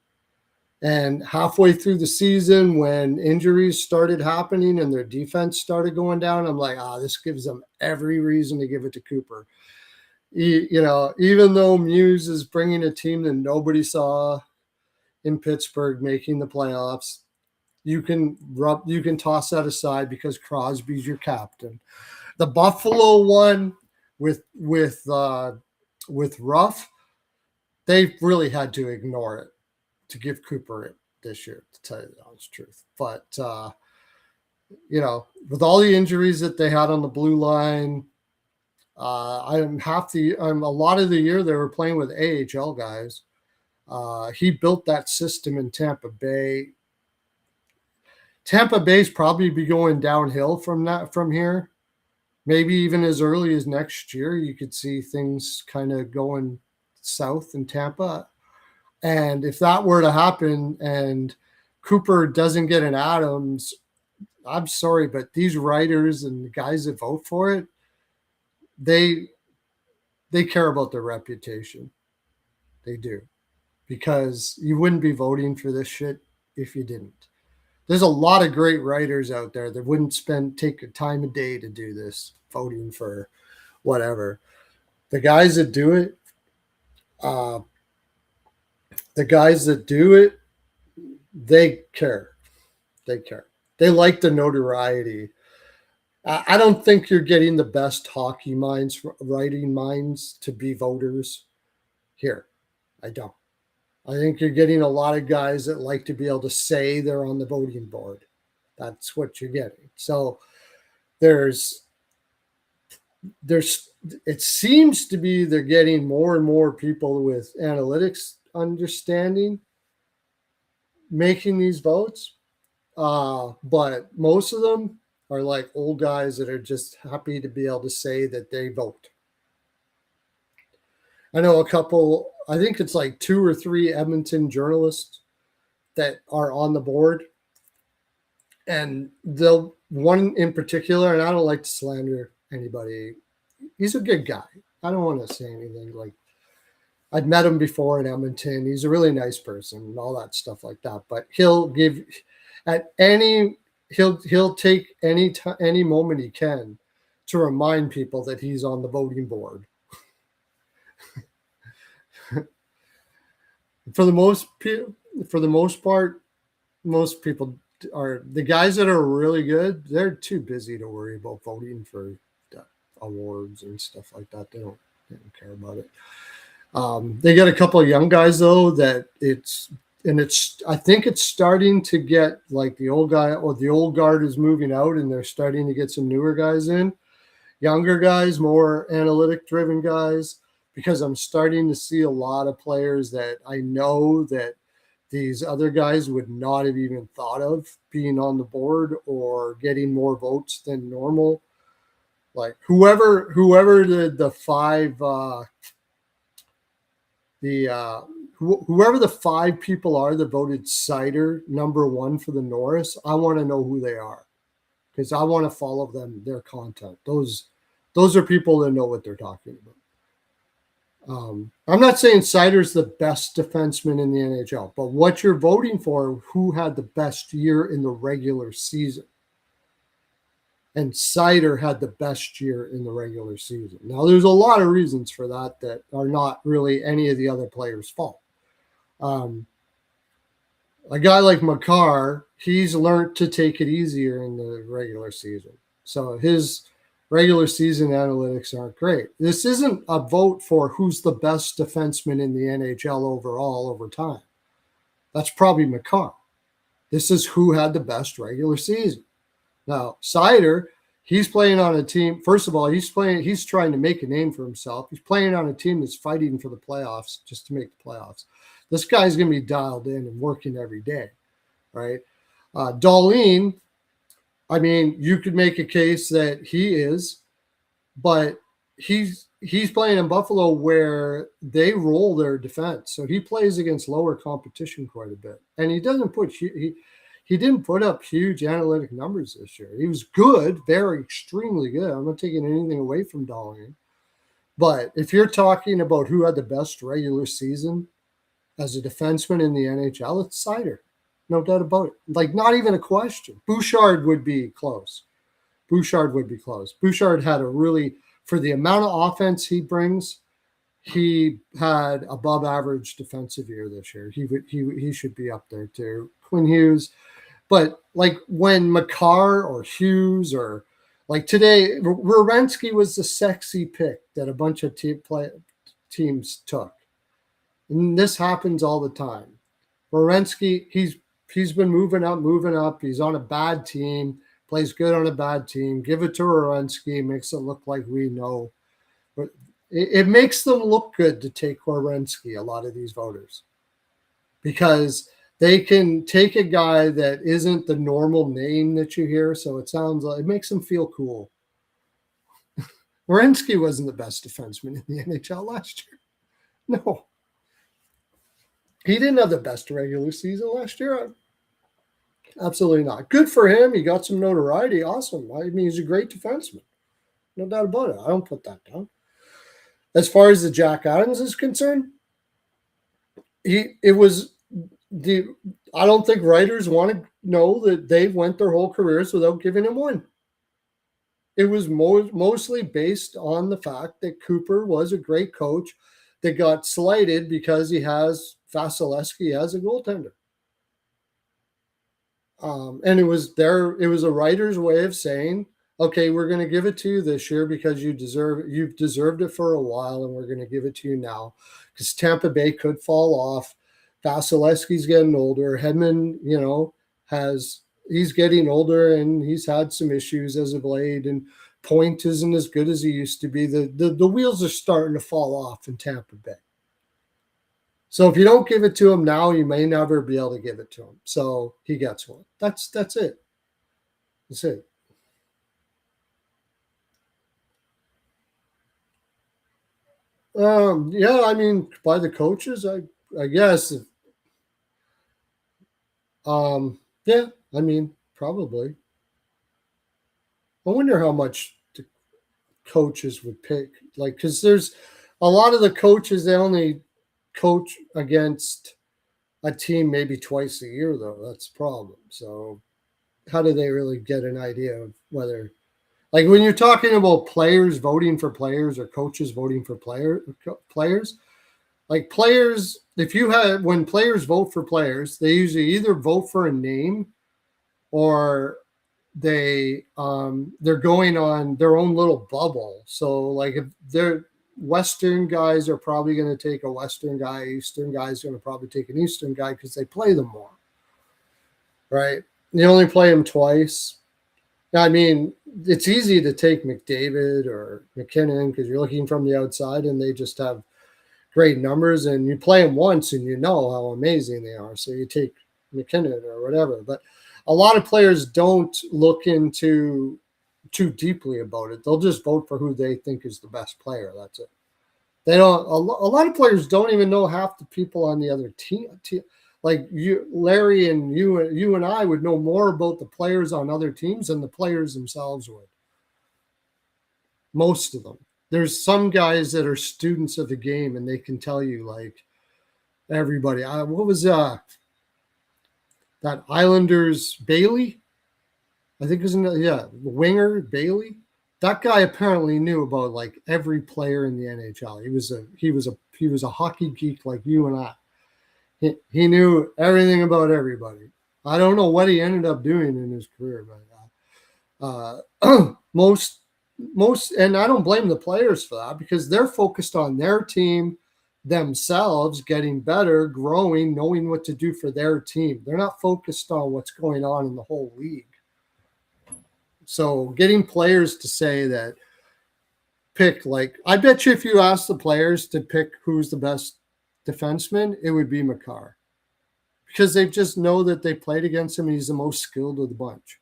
And halfway through the season, when injuries started happening and their defense started going down, I'm like, this gives them every reason to give it to Cooper. Even though Muse is bringing a team that nobody saw in Pittsburgh making the playoffs, you can toss that aside because Crosby's your captain. The Buffalo one with Ruff, they really had to ignore it to give Cooper it this year, to tell you the honest truth. But with all the injuries that they had on the blue line, a lot of the year they were playing with AHL guys. He built that system in Tampa Bay. Tampa Bay's probably be going downhill from here. Maybe even as early as next year, you could see things kind of going south in Tampa. And if that were to happen and Cooper doesn't get an Adams, I'm sorry, but these writers and the guys that vote for it, they care about their reputation. They do. Because you wouldn't be voting for this shit if you didn't. There's a lot of great writers out there that wouldn't take a time of day to do this, voting for whatever. The guys that do it, they care. They care. They like the notoriety. I don't think you're getting the best hockey minds, writing minds to be voters here. I don't. I think you're getting a lot of guys that like to be able to say they're on the voting board. That's what you're getting. So there's it seems to be they're getting more and more people with analytics understanding making these votes. But most of them are like old guys that are just happy to be able to say that they vote. I know a couple, I think it's like 2 or 3 Edmonton journalists that are on the board. And the one in particular, and I don't like to slander anybody, he's a good guy. I don't want to say anything like, I'd met him before in Edmonton. He's a really nice person and all that stuff like that. But he'll give at any, he'll take any moment he can to remind people that he's on the voting board. For the most part, most people are, the guys that are really good, they're too busy to worry about voting for awards and stuff like that. They don't care about it. They got a couple of young guys though that I think it's starting to get like the old guy or the old guard is moving out and they're starting to get some newer guys in, younger guys, more analytic driven guys, because I'm starting to see a lot of players that I know that these other guys would not have even thought of being on the board or getting more votes than normal. Like whoever the 5 whoever the 5 people are that voted Cider #1 for the Norris, I want to know who they are because I want to follow them, their content. Those are people that know what they're talking about. I'm not saying Cider's the best defenseman in the NHL, but what you're voting for, who had the best year in the regular season. And Cider had the best year in the regular season. Now, there's a lot of reasons for that that are not really any of the other players' fault. A guy like Makar, he's learned to take it easier in the regular season. So his regular season analytics aren't great. This isn't a vote for who's the best defenseman in the NHL overall over time. That's probably Makar. This is who had the best regular season. Now, Cider, he's playing on a team. First of all, he's trying to make a name for himself. He's playing on a team that's fighting for the playoffs just to make the playoffs. This guy's going to be dialed in and working every day, right? Darlene, I mean, you could make a case that he is, but he's playing in Buffalo where they roll their defense. So he plays against lower competition quite a bit. And he doesn't he didn't put up huge analytic numbers this year. He was good, very extremely good. I'm not taking anything away from Darlene. But if you're talking about who had the best regular season as a defenseman in the NHL, it's Cider. No doubt about it. Like, not even a question. Bouchard would be close. Bouchard had a really, for the amount of offense he brings, he had above average defensive year this year. He should be up there too. Quinn Hughes. But like when Makar or Hughes or like today, Werenski was the sexy pick that a bunch of teams took. And this happens all the time. Werenski, he's been moving up. He's on a bad team, plays good on a bad team. Give it to Werenski, makes it look like we know. But it makes them look good to take Werenski, a lot of these voters, because they can take a guy that isn't the normal name that you hear, so it makes them feel cool. Werenski wasn't the best defenseman in the NHL last year. No. He didn't have the best regular season last year. Absolutely not. Good for him. He got some notoriety. Awesome. I mean, he's a great defenseman. No doubt about it. I don't put that down. As far as the Jack Adams is concerned, I don't think writers want to know that they've went their whole careers without giving him one. It was mostly based on the fact that Cooper was a great coach that got slighted because he has Vasilevsky as a goaltender. And it was a writer's way of saying, okay, we're going to give it to you this year because you've deserved it for a while, and we're going to give it to you now because Tampa Bay could fall off. Vasilevsky's getting older. Hedman, has he's getting older and he's had some issues as of late, and Point isn't as good as he used to be. The wheels are starting to fall off in Tampa Bay. So if you don't give it to him now, you may never be able to give it to him. So he gets one. That's it. That's it. Yeah, I mean, by the coaches, I guess. Yeah, I mean, probably. I wonder how much the coaches would pick, like, because there's a lot of the coaches, they only coach against a team maybe twice a year, though. That's the problem. So how do they really get an idea of whether, like, when you're talking about players voting for players or coaches voting for players, like players, if you had, when players vote for players, they usually either vote for a name or they're going on their own little bubble. So like if they're Western guys are probably going to take a Western guy, Eastern guys going to probably take an Eastern guy because they play them more, right? You only play them twice. I mean, it's easy to take McDavid or McKinnon because you're looking from the outside and they just have great numbers, and you play them once and you know how amazing they are. So you take McKinnon or whatever. But a lot of players don't look into too deeply about it. They'll just vote for who they think is the best player. That's it. They don't. A lot of players don't even know half the people on the other team. Like you, Larry, and you and I would know more about the players on other teams than the players themselves would. Most of them. There's some guys that are students of the game and they can tell you like everybody. What was that Islanders Bailey? I think it was winger Bailey. That guy apparently knew about like every player in the NHL. He was a hockey geek like you and I. He knew everything about everybody. I don't know what he ended up doing in his career, but most, and I don't blame the players for that because they're focused on their team, themselves, getting better, growing, knowing what to do for their team. They're not focused on what's going on in the whole league. So getting players to say that pick, like, I bet you if you ask the players to pick who's the best defenseman, it would be Makar. Because they just know that they played against him and he's the most skilled of the bunch.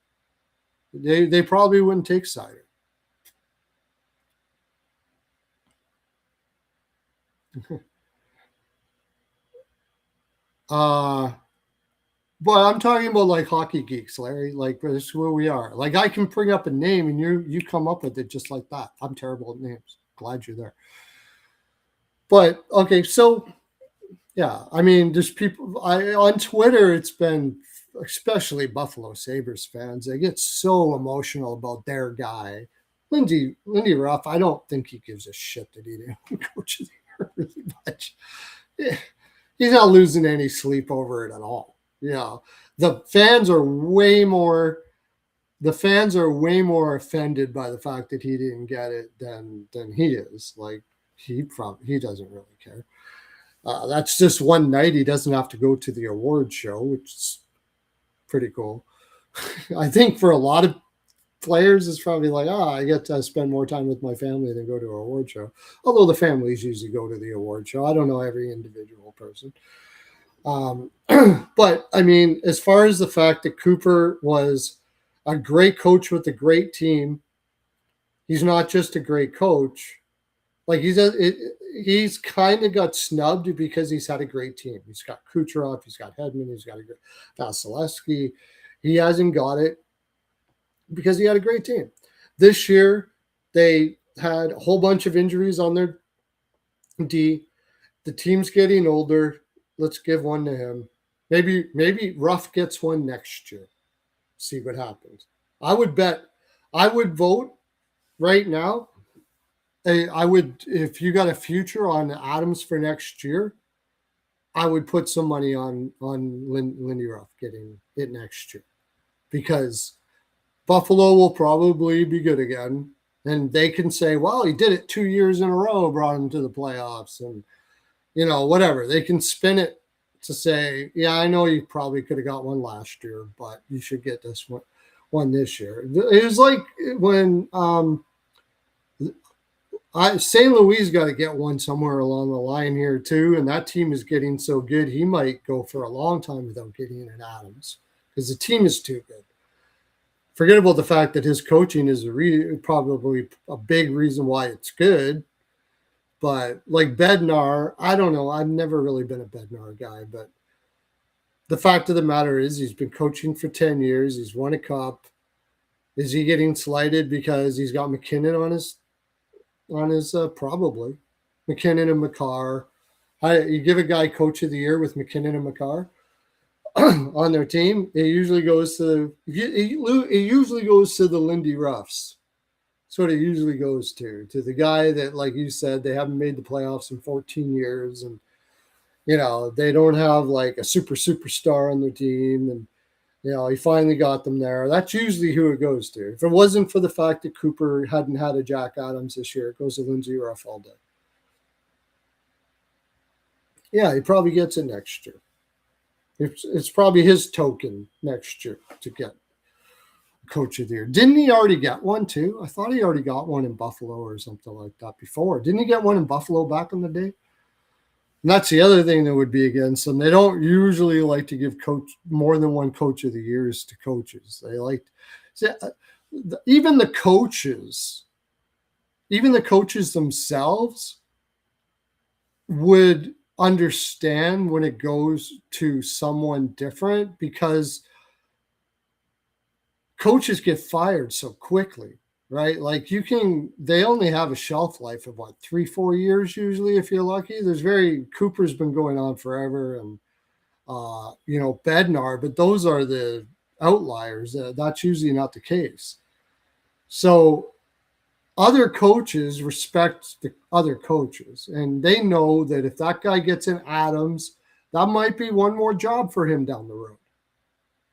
They probably wouldn't take Seider. But I'm talking about like hockey geeks, Larry. Like this is where we are. Like I can bring up a name and you come up with it just like that. I'm terrible at names. Glad you're there. But okay, so yeah, I mean, there's people on Twitter. It's been especially Buffalo Sabres fans. They get so emotional about their guy, Lindy Ruff. I don't think he gives a shit that he didn't coach really much. Yeah, he's not losing any sleep over it at all. Yeah, the fans are way more offended by the fact that he didn't get it than he is. Like he doesn't really care. That's just one night. He doesn't have to go to the award show, which is pretty cool. I think for a lot of players, it's probably like, I get to spend more time with my family than go to an award show. Although the families usually go to the award show. I don't know every individual person. But I mean, as far as the fact that Cooper was a great coach with a great team, he's not just a great coach. Like he's kind of got snubbed because he's had a great team. He's got Kucherov, he's got Hedman, he's got Vasilevsky. He hasn't got it because he had a great team. This year, they had a whole bunch of injuries on their D. The team's getting older. Let's give one to him. Maybe Ruff gets one next year. See what happens. I would vote right now. I would, if you got a future on Adams for next year, I would put some money on Lindy Ruff getting it next year because Buffalo will probably be good again. And they can say, well, he did it 2 years in a row, brought him to the playoffs and, whatever. They can spin it to say, yeah, I know you probably could have got one last year, but you should get this one this year. It was like when St. Louis got to get one somewhere along the line here too, and that team is getting so good he might go for a long time without getting an Adams because the team is too good. Forget about the fact that his coaching is probably a big reason why it's good. But like Bednar, I don't know. I've never really been a Bednar guy, but the fact of the matter is he's been coaching for 10 years. He's won a cup. Is he getting slighted because he's got McKinnon on his probably McKinnon and McCarr. You give a guy coach of the year with McKinnon and McCarr on their team, it usually goes to the Lindy Ruffs. That's what it usually goes to the guy that, like you said, they haven't made the playoffs in 14 years, and they don't have like a superstar on their team, and he finally got them there. That's usually who it goes to. If it wasn't for the fact that Cooper hadn't had a Jack Adams this year, it goes to Lindsey Ruff all day. Yeah, he probably gets it next year. It's probably his token next year to get coach of the year. Didn't he already get one too? I thought he already got one in Buffalo or something like that before. Didn't he get one in Buffalo back in the day? And that's the other thing that would be against them. They don't usually like to give more than one coach of the years to coaches. They like even the coaches themselves would understand when it goes to someone different because coaches get fired so quickly, right? Like they only have a shelf life of 3-4 years usually if you're lucky. Cooper's been going on forever, and Bednar, but those are the outliers. That's usually not the case. So other coaches respect the other coaches, and they know that if that guy gets an Adams, that might be one more job for him down the road.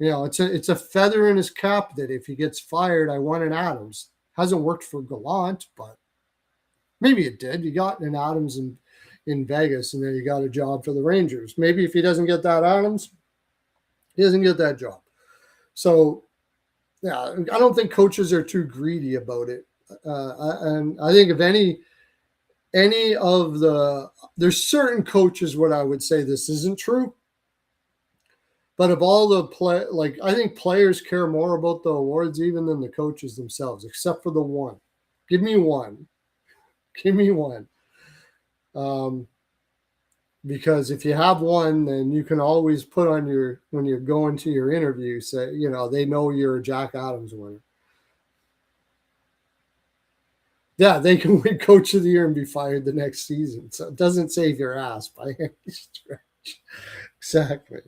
It's a feather in his cap that if he gets fired, I want an Adams. Hasn't worked for Gallant, but maybe it did. You got an Adams in Vegas, and then you got a job for the Rangers. Maybe if he doesn't get that Adams, he doesn't get that job. So, yeah, I don't think coaches are too greedy about it. And I think if there's certain coaches, what I would say this isn't true. But of all the I think players care more about the awards even than the coaches themselves, except for the one. Give me one. Because if you have one, then you can always put on when you're going to your interview, say, they know you're a Jack Adams winner. Yeah, they can win coach of the year and be fired the next season. So it doesn't save your ass by any stretch. Exactly.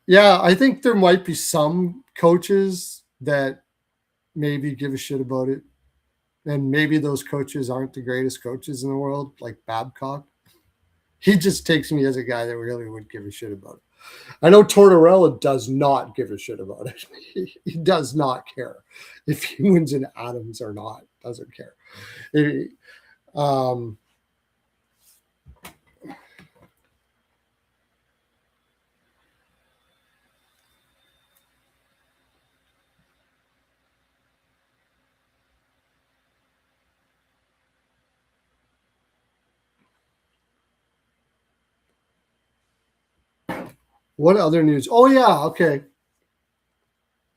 Yeah, I think there might be some coaches that maybe give a shit about it. And maybe those coaches aren't the greatest coaches in the world, like Babcock. He just takes me as a guy that really would give a shit about it. I know Tortorella does not give a shit about it. He does not care if he wins an Adams or not. Doesn't care. What other news? Oh, yeah. Okay.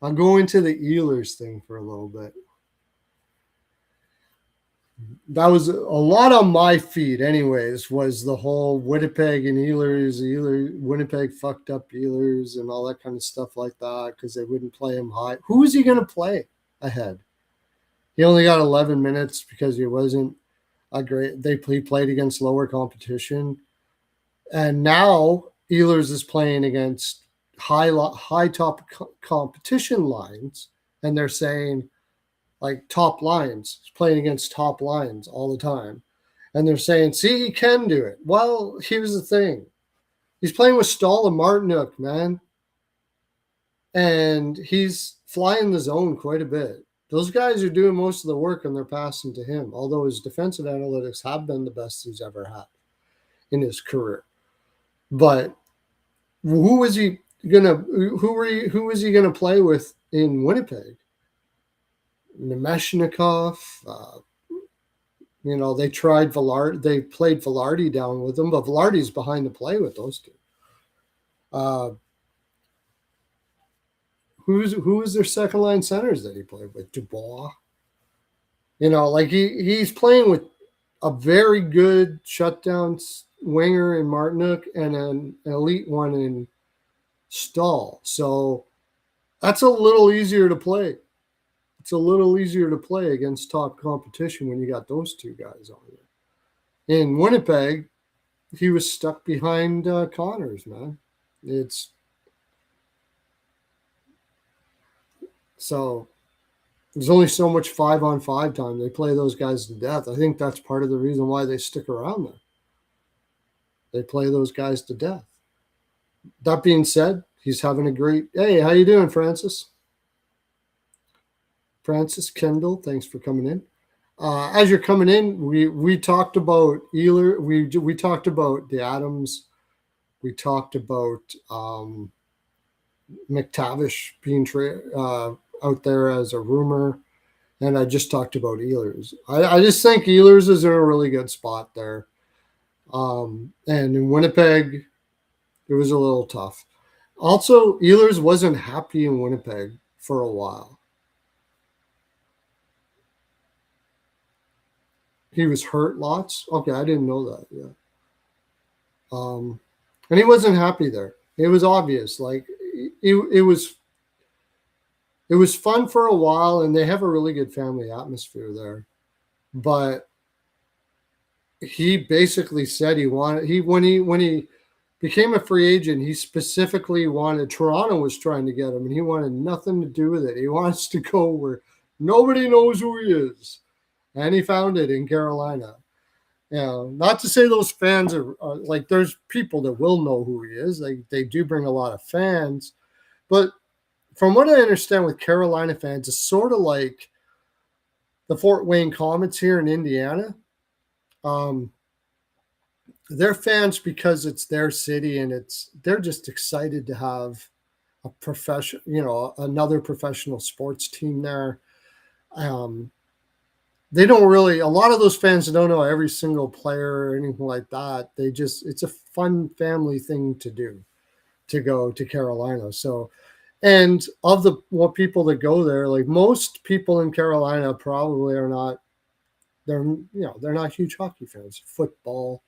I'll go into the Ehlers thing for a little bit. That was a lot on my feed anyways, was the whole Winnipeg and Ehlers, Winnipeg fucked up Ehlers and all that kind of stuff like that because they wouldn't play him high. Who was he going to play ahead? He only got 11 minutes because he wasn't he played against lower competition. And now Ehlers is playing against high top competition lines, and they're saying like top lines. He's playing against top lines all the time, and they're saying, "See, he can do it." Well, here's the thing: he's playing with Stahl and Martinook, man, and he's flying the zone quite a bit. Those guys are doing most of the work and they're passing to him, although his defensive analytics have been the best he's ever had in his career. But who is he gonna play with in Winnipeg? Nemeshnikov, they tried Velarde. They played Velarde down with him, but Velarde's behind the play with those two. Who was their second line centers that he played with? Dubois. He's playing with a very good shutdown winger in Martinook and an elite one in Stahl. So that's a little easier to play. It's a little easier to play against top competition when you got those two guys on there. In Winnipeg, he was stuck behind Connors, man. So there's only so much 5-on-5 time. They play those guys to death. I think that's part of the reason why they stick around there. They play those guys to death. That being said, he's having a great. Hey, how you doing, Francis? Francis Kendall, thanks for coming in. As you're coming in, we talked about Ehlers. We talked about the Adams. We talked about McTavish being out there as a rumor, and I just talked about Ehlers. I just think Ehlers is in a really good spot there. And in Winnipeg, it was a little tough. Also, Ehlers wasn't happy in Winnipeg for a while. He was hurt lots. Okay, I didn't know that. Yeah. And he wasn't happy there. It was obvious. Like it was fun for a while, and they have a really good family atmosphere there. But he basically said when he became a free agent, he specifically wanted. Toronto was trying to get him, and he wanted nothing to do with it. He wants to go where nobody knows who he is. And he found it in Carolina. Not to say those fans are like, there's people that will know who he is. They do bring a lot of fans. But from what I understand with Carolina fans, it's sort of like the Fort Wayne Comets here in Indiana. They're fans because it's their city and they're just excited to have a another professional sports team there. They don't really, a lot of those fans don't know every single player or anything like that. It's a fun family thing to do, to go to Carolina. So, and of the people that go there, like most people in Carolina probably are not, they're not huge hockey fans. Football,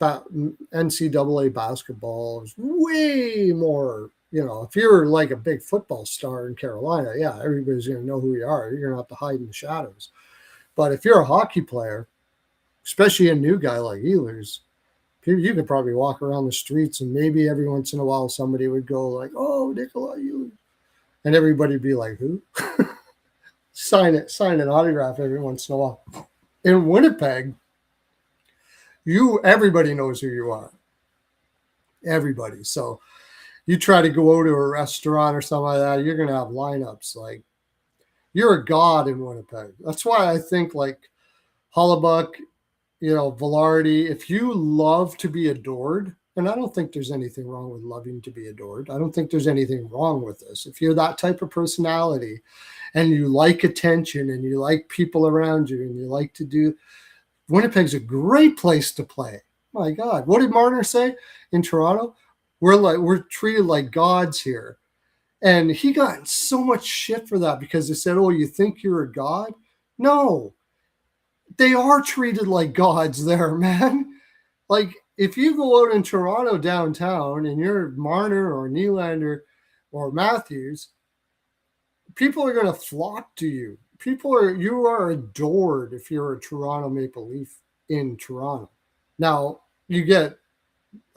NCAA basketball is way more. If you're like a big football star in Carolina, yeah, everybody's going to know who you are. You're going to have to hide in the shadows. But if you're a hockey player, especially a new guy like Ehlers, you could probably walk around the streets and maybe every once in a while somebody would go like, "Oh, Nikolai Ehlers," and everybody would be like, "Who?" sign an autograph every once in a while. In Winnipeg, everybody knows who you are. Everybody. So you try to go to a restaurant or something like that, you're going to have lineups. Like, you're a god in Winnipeg. That's why I think like Hollebuck, Velarde, if you love to be adored, and I don't think there's anything wrong with loving to be adored. I don't think there's anything wrong with this. If you're that type of personality and you like attention and you like people around you and you like to do, Winnipeg's a great place to play. My God. What did Marner say in Toronto? We're treated like gods here. And he got so much shit for that because they said, "Oh, you think you're a god?" No, they are treated like gods there, man. Like, if you go out in Toronto downtown and you're Marner or Nylander or Matthews, people are going to flock to you. You are adored if you're a Toronto Maple Leaf in Toronto. Now, you get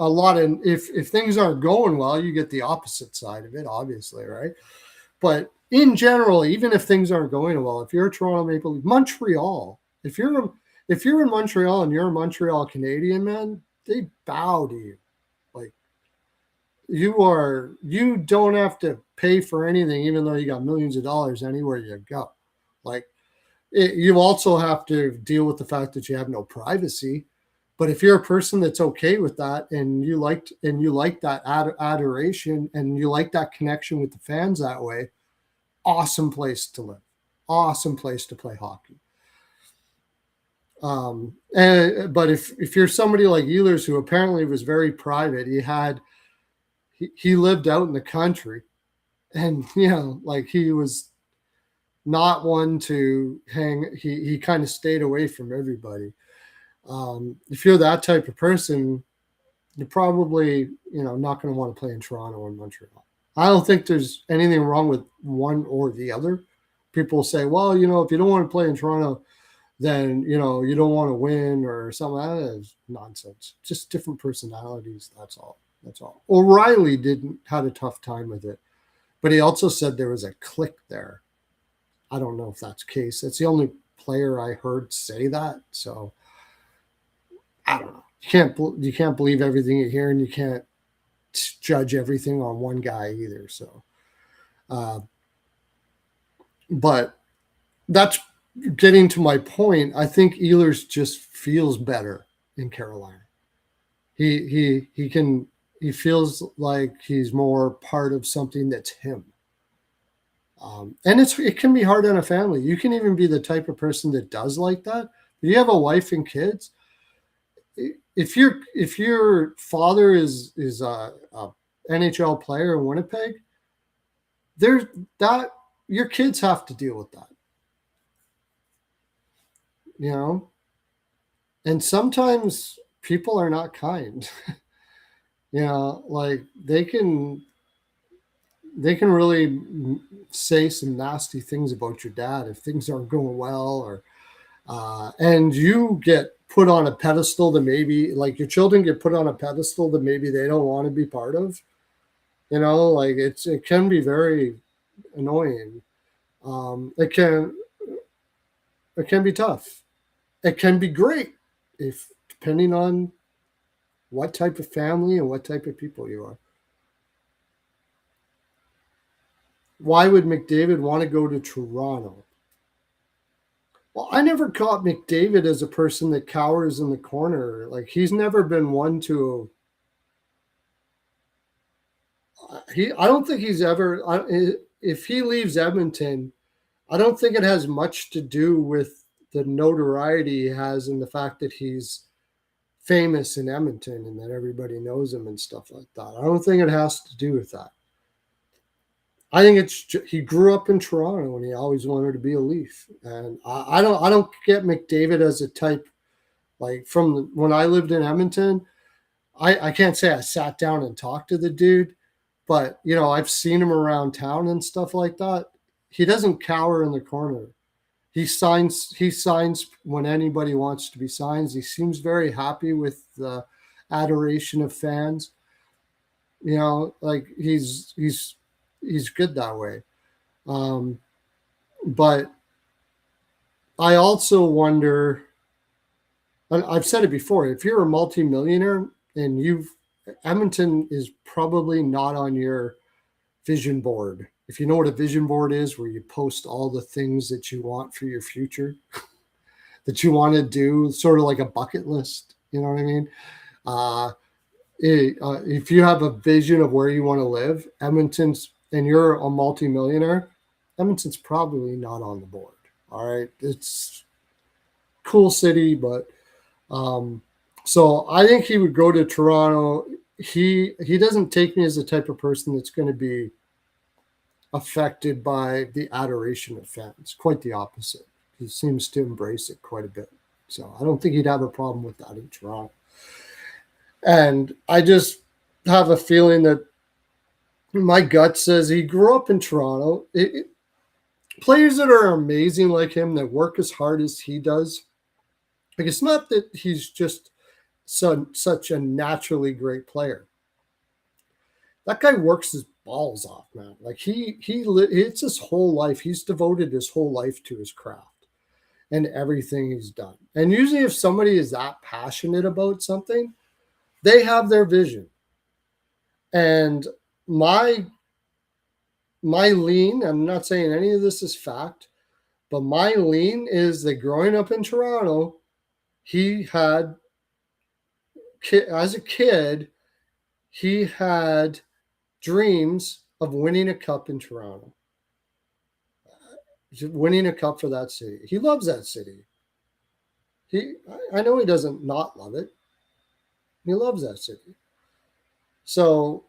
a lot of, if things aren't going well, you get the opposite side of it, obviously, right? But in general, even if things aren't going well, if you're a Toronto Maple Leaf, Montreal, if you're in Montreal and you're a Montreal Canadian, man, they bow to you. Like, you don't have to pay for anything, even though you got millions of dollars anywhere you go. Like, you also have to deal with the fact that you have no privacy. But if you're a person that's okay with that, and you like that adoration, and you like that connection with the fans that way, awesome place to live, awesome place to play hockey. But if you're somebody like Ehlers, who apparently was very private, he lived out in the country, and like, he was not one to hang. He kind of stayed away from everybody. If you're that type of person, you're probably not going to want to play in Toronto or Montreal. I don't think there's anything wrong with one or the other. People say, well, if you don't want to play in Toronto, then you don't want to win or something. That is nonsense. Just different personalities. That's all. O'Reilly had a tough time with it, but he also said there was a click there. I don't know if that's the case. That's the only player I heard say that. So I don't know. You can't believe everything you hear, and you can't judge everything on one guy either. So, but that's getting to my point. I think Ehlers just feels better in Carolina. He feels like he's more part of something that's him. And it can be hard on a family. You can even be the type of person that does like that. If you have a wife and kids, if your father is a NHL player in Winnipeg, your kids have to deal with that. And sometimes people are not kind. Like, they can really say some nasty things about your dad if things aren't going well, or and you get put on a pedestal that maybe, like, your children get put on a pedestal that maybe they don't want to be part of. Like, it can be very annoying. It can be tough. It can be great, depending on what type of family and what type of people you are. Why would McDavid want to go to Toronto? Well, I never caught McDavid as a person that cowers in the corner. Like, he's never been one to. I don't think he's ever. If he leaves Edmonton, I don't think it has much to do with the notoriety he has and the fact that he's famous in Edmonton and that everybody knows him and stuff like that. I don't think it has to do with that. I think he grew up in Toronto and he always wanted to be a Leaf. And I don't get McDavid as a type, like, from when I lived in Edmonton. I can't say I sat down and talked to the dude, but I've seen him around town and stuff like that. He doesn't cower in the corner. He signs when anybody wants to be signed. He seems very happy with the adoration of fans. Like, he's good that way. But I also wonder, and I've said it before, if you're a multimillionaire and Edmonton is probably not on your vision board. If you know what a vision board is, where you post all the things that you want for your future, that you want to do, sort of like a bucket list. You know what I mean? If you have a vision of where you want to live, Edmonton's, and you're a multimillionaire, Edmonton's probably not on the board. All right. It's a cool city, but so I think he would go to Toronto. He doesn't take me as the type of person that's going to be affected by the adoration of fans. Quite the opposite. He seems to embrace it quite a bit. So I don't think he'd have a problem with that in Toronto. And I just have a feeling that my gut says he grew up in Toronto. Players that are amazing like him, that work as hard as he does, like, it's not that he's just such a naturally great player. That guy works his balls off, man. Like, it's his whole life. He's devoted his whole life to his craft and everything he's done. And usually if somebody is that passionate about something, they have their vision. And my my lean, I'm not saying any of this is fact, but my lean is that growing up in Toronto, he had, as a kid, he had dreams of winning a cup in Toronto, winning a cup for that city. He loves that city. I know he doesn't not love it. He loves that city. So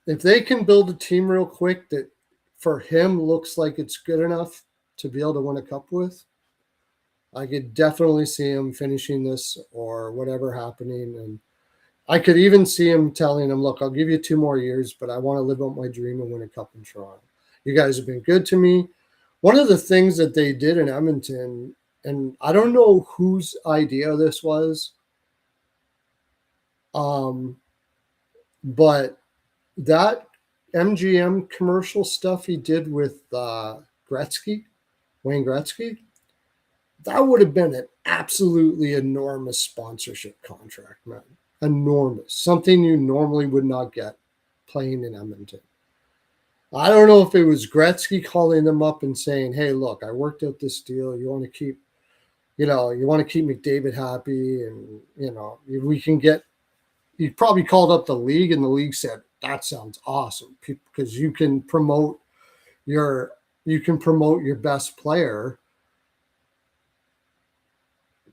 if they can build a team real quick that for him looks like it's good enough to be able to win a cup with, I could definitely see him finishing this or whatever happening. And I could even see him telling him, look, I'll give you 2 more years, but I want to live out my dream and win a cup in Toronto. You guys have been good to me. One of the things that they did in Edmonton, and I don't know whose idea this was, but that MGM commercial stuff he did with Gretzky, Wayne Gretzky, that would have been an absolutely enormous sponsorship contract, man. Enormous. Something you normally would not get playing in Edmonton. I don't know if it was Gretzky calling them up and saying, hey, look, I worked out this deal. You want to keep, you want to keep McDavid happy, and, we can get, he probably called up the league, and the league said, that sounds awesome, because you can promote your best player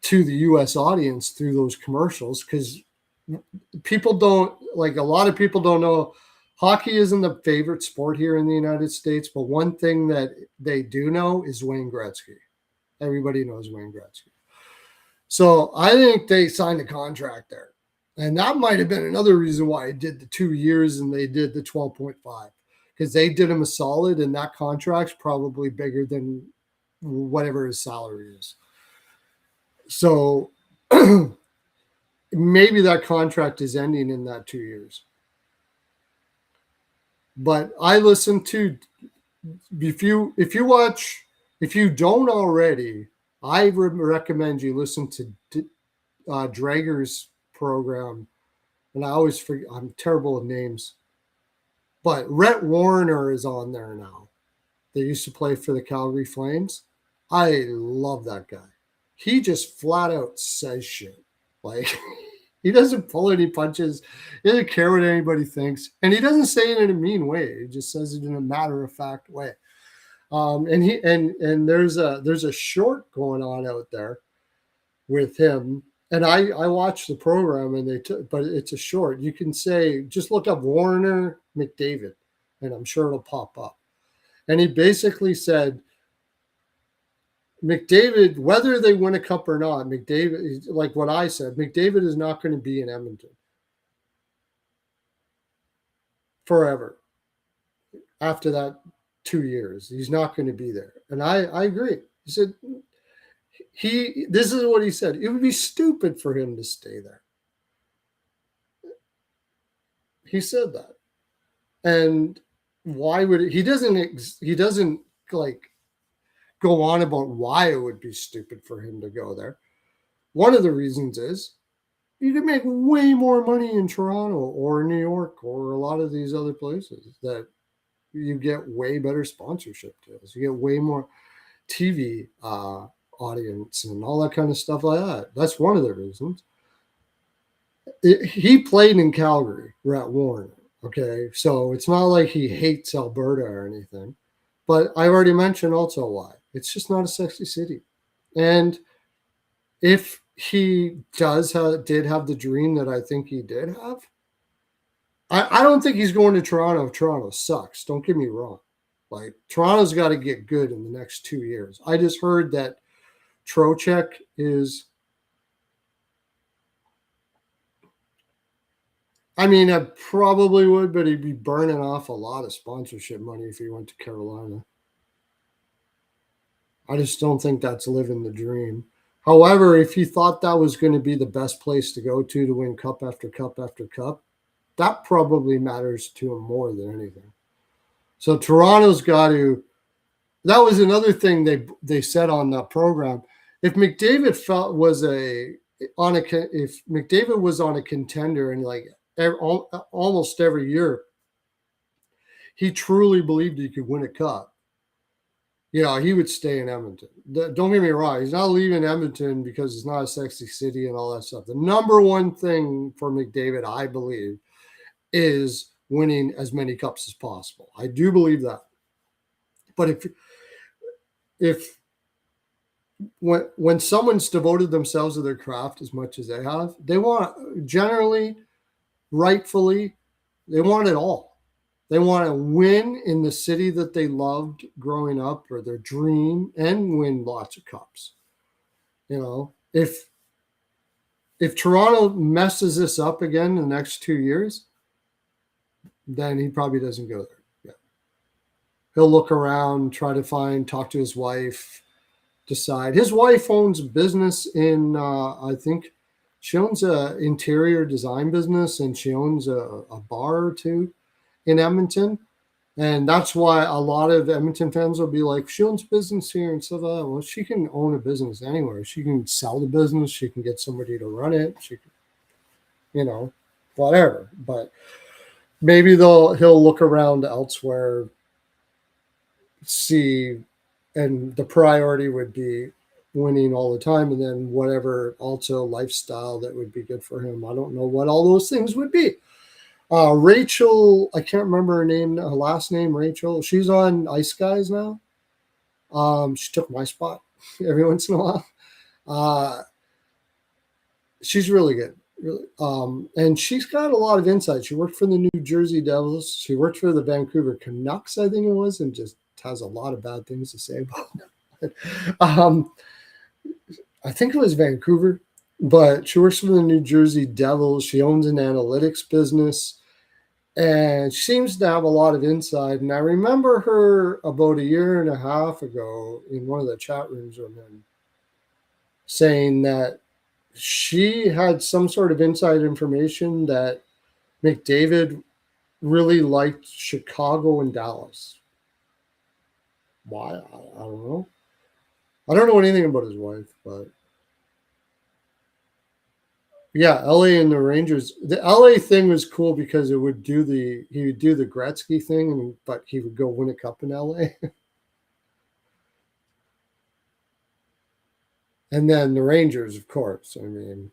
to the U.S. audience through those commercials, because people don't, like, a lot of people don't know, hockey isn't the favorite sport here in the United States, but one thing that they do know is Wayne Gretzky. Everybody knows Wayne Gretzky. So I think they signed a contract there. And that might have been another reason why I did the 2 years and they did the 12.5, because they did him a solid, and that contract's probably bigger than whatever his salary is. So maybe that contract is ending in that 2 years. But I listen to, if you don't already, I recommend you listen to Drager's program. And I always forget, I'm terrible with names. But Rhett Warrener is on there now. They used to play for the Calgary Flames. I love that guy. He just flat out says shit. Like, he doesn't pull any punches. He doesn't care what anybody thinks. And he doesn't say it in a mean way. He just says it in a matter-of-fact way. And there's a short going on out there with him. And I watched the program, and but it's a short. You can say, just look up Warner McDavid, and I'm sure it'll pop up. And he basically said, McDavid, whether they win a cup or not, McDavid, like what I said, McDavid is not going to be in Edmonton forever. After that 2 years, he's not going to be there. And I agree. He said, this is what he said. It would be stupid for him to stay there. He said that. And why would he doesn't like go on about why it would be stupid for him to go there. One of the reasons is you can make way more money in Toronto or New York or a lot of these other places that you get way better sponsorship deals. You get way more TV audience and all that kind of stuff like that. That's one of the reasons. He played in Calgary, Rhett Warren. Okay, so it's not like he hates Alberta or anything. But I already mentioned also why. It's just not a sexy city. And if he did have the dream that I think he did have, I don't think he's going to Toronto if Toronto sucks. Don't get me wrong. Like, Toronto's got to get good in the next 2 years. I just heard that Trocheck is, I mean, I probably would, but he'd be burning off a lot of sponsorship money if he went to Carolina. I just don't think that's living the dream. However, if he thought that was going to be the best place to go to win cup after cup after cup, that probably matters to him more than anything. So Toronto's got to. That was another thing they said on the program. If McDavid if McDavid was on a contender and like almost every year, he truly believed he could win a cup, he would stay in Edmonton. Don't get me wrong. He's not leaving Edmonton because it's not a sexy city and all that stuff. The number one thing for McDavid, I believe, is winning as many cups as possible. I do believe that. But when someone's devoted themselves to their craft as much as they have, they want, generally, rightfully, they want it all. They want to win in the city that they loved growing up, or their dream, and win lots of cups. If Toronto messes this up again in the next 2 years, then he probably doesn't go there. Yeah. He'll look around, try to talk to his wife, decide. His wife owns a business in, I think she owns an interior design business, and she owns a bar or two in Edmonton. And that's why a lot of Edmonton fans will be like, she owns business here and stuff like that. Well, she can own a business anywhere. She can sell the business. She can get somebody to run it. She can, whatever. But maybe he'll look around elsewhere, see, and the priority would be winning all the time, and then whatever also lifestyle that would be good for him. I don't know what all those things would be. Rachel, I can't remember her last name, Rachel. She's on Ice Guys now. She took my spot every once in a while. She's really good. Really. And she's got a lot of insight. She worked for the New Jersey Devils. She worked for the Vancouver Canucks, I think it was, and just has a lot of bad things to say about it. I think it was Vancouver, but she works for the New Jersey Devils. She owns an analytics business, and she seems to have a lot of insight. And I remember her about a year and a half ago in one of the chat rooms I'm in saying that she had some sort of inside information that McDavid really liked Chicago and Dallas. Why? I don't know. I don't know anything about his wife, but yeah, LA and the Rangers. The LA thing was cool because he would do the Gretzky thing, but he would go win a cup in LA. And then the Rangers, of course. I mean,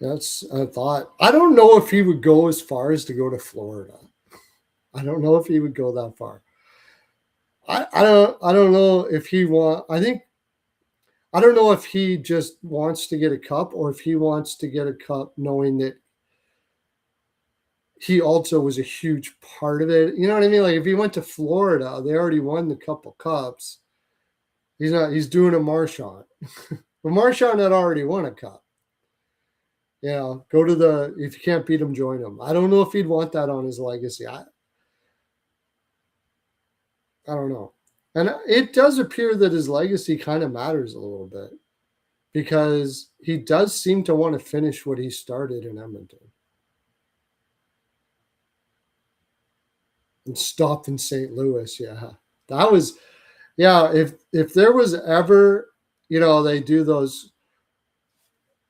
that's a thought. I don't know if he would go as far as to go to Florida. I don't know if he would go that far. I don't know if he I don't know if he just wants to get a cup, or if he wants to get a cup knowing that he also was a huge part of it. You know what I mean? Like if he went to Florida, they already won the couple cups. He's doing a Marchand. But Marchand had already won a cup. Go to if you can't beat him, join him. I don't know if he'd want that on his legacy. I don't know. And it does appear that his legacy kind of matters a little bit, because he does seem to want to finish what he started in Edmonton and stop in St. Louis. Yeah, that was, if there was ever, they do those,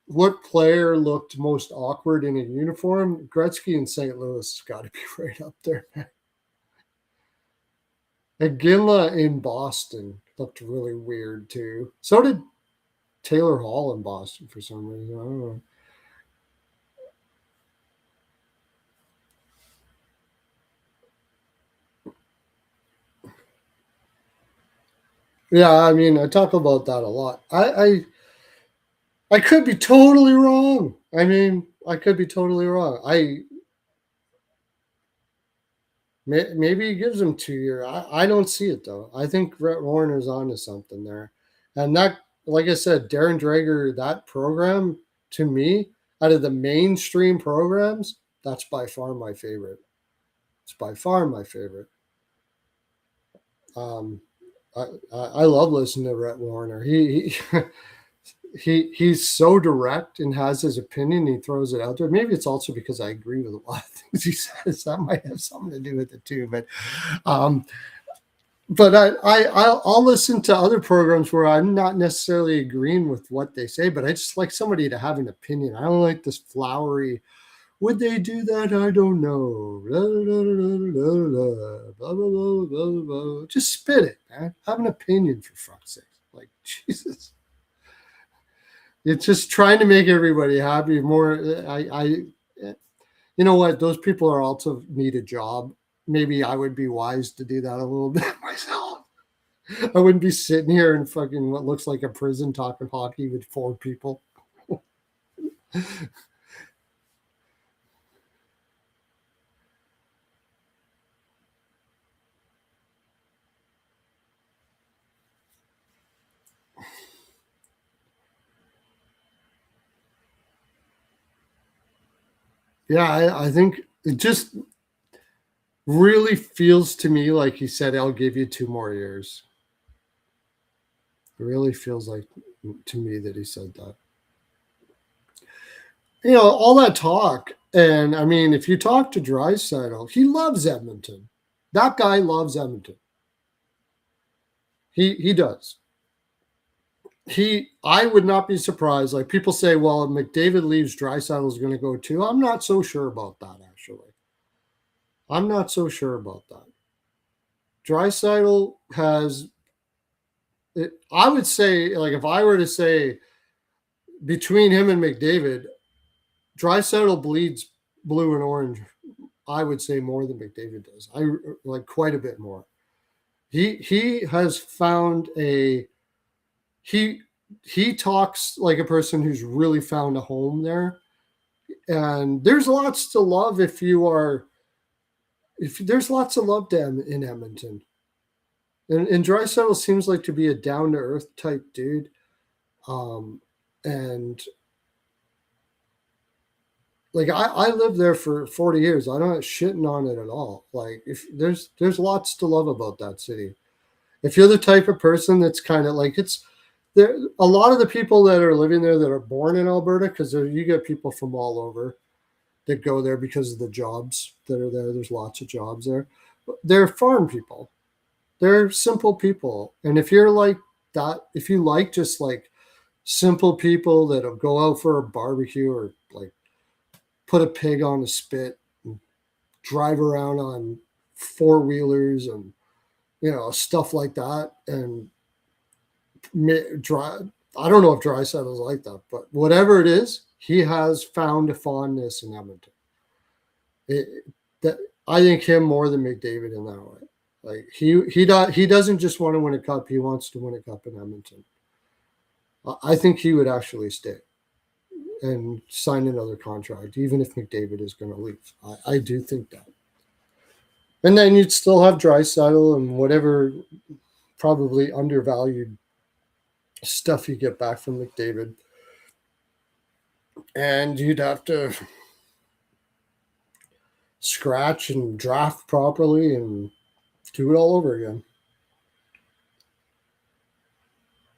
what player looked most awkward in a uniform? Gretzky in St. Louis has got to be right up there. And Ginla in Boston looked really weird too. So did Taylor Hall in Boston for some reason. I don't know. Yeah, I mean, I talk about that a lot. I could be totally wrong. I mean, I could be totally wrong. Maybe he gives him 2 years. I don't see it, though. I think Brett Warner's onto something there. And that, like I said, Darren Dreger, that program, to me, out of the mainstream programs, that's by far my favorite. It's by far my favorite. I love listening to Brett Warner. He's so direct and has his opinion. He throws it out there. Maybe it's also because I agree with a lot of things he says. That might have something to do with it too. But I'll listen to other programs where I'm not necessarily agreeing with what they say, but I just like somebody to have an opinion. I don't like this flowery Would they do that? I don't know. Blah, blah, blah, blah, blah. Just spit it, man. Have an opinion, for fuck's sake. Like, Jesus. It's just trying to make everybody happy. More, you know what? Those people are also need a job. Maybe I would be wise to do that a little bit myself. I wouldn't be sitting here in fucking what looks like a prison talking hockey with 4 people. Yeah, I think it just really feels to me like he said, I'll give you 2 more years. It really feels like to me that he said that. You know, all that talk. And I mean, if you talk to Draisaitl, he loves Edmonton. That guy loves Edmonton. He does. I would not be surprised. Like people say, well, if McDavid leaves, Draisaitl is going to go too. I'm not so sure about that, actually. I'm not so sure about that. Draisaitl has, I would say, like if I were to say between him and McDavid, Draisaitl bleeds blue and orange. I would say more than McDavid does. I like quite a bit more. He has found he talks like a person who's really found a home there. And there's lots to love if there's lots of love in Edmonton. And Draisaitl seems like to be a down to earth type dude. And like I lived there for 40 years. I'm not shitting on it at all. Like if there's lots to love about that city. If you're the type of person that's kind of like it's there, a lot of the people that are living there that are born in Alberta, because you get people from all over that go there because of the jobs that are there. There's lots of jobs there. They're farm people. They're simple people. And if you're like that, if you like just like simple people that'll go out for a barbecue or like put a pig on a spit and drive around on 4-wheelers and stuff like that, and I don't know if Draisaitl is like that, but whatever it is, he has found a fondness in Edmonton. I think him more than McDavid in that way. Like he doesn't just want to win a cup; he wants to win a cup in Edmonton. I think he would actually stay and sign another contract, even if McDavid is going to leave. I do think that. And then you'd still have Draisaitl and whatever probably undervalued stuff you get back from McDavid. And you'd have to scratch and draft properly and do it all over again.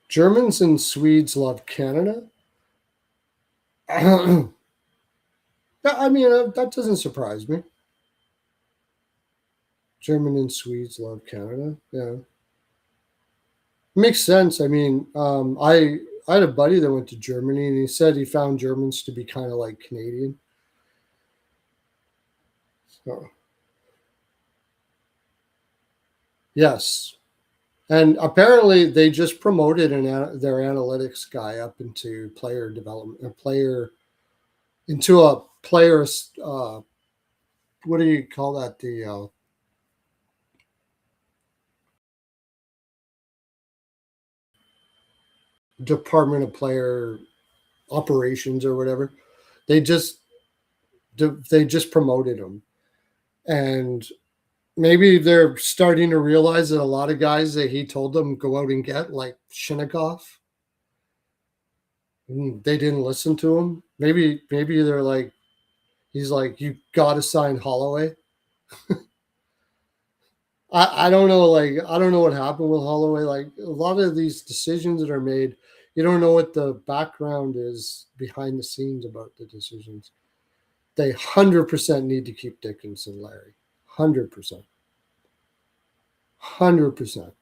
Germans and Swedes love Canada. I mean, that doesn't surprise me. German and Swedes love Canada. Yeah. Makes sense. I mean, I had a buddy that went to Germany, and he said he found Germans to be kind of like Canadian. So, yes, and apparently they just promoted their analytics guy up into player development, into a player. What do you call that? The Department of Player Operations or whatever. They just promoted him, and maybe they're starting to realize that a lot of guys that he told them go out and get, like Shinnikov, they didn't listen to him. Maybe they're like, he's like, you got to sign Holloway. I don't know. Like, I don't know what happened with Holloway. Like a lot of these decisions that are made, you don't know what the background is behind the scenes about the decisions. They 100% need to keep Dickinson, Larry. 100%. 100%.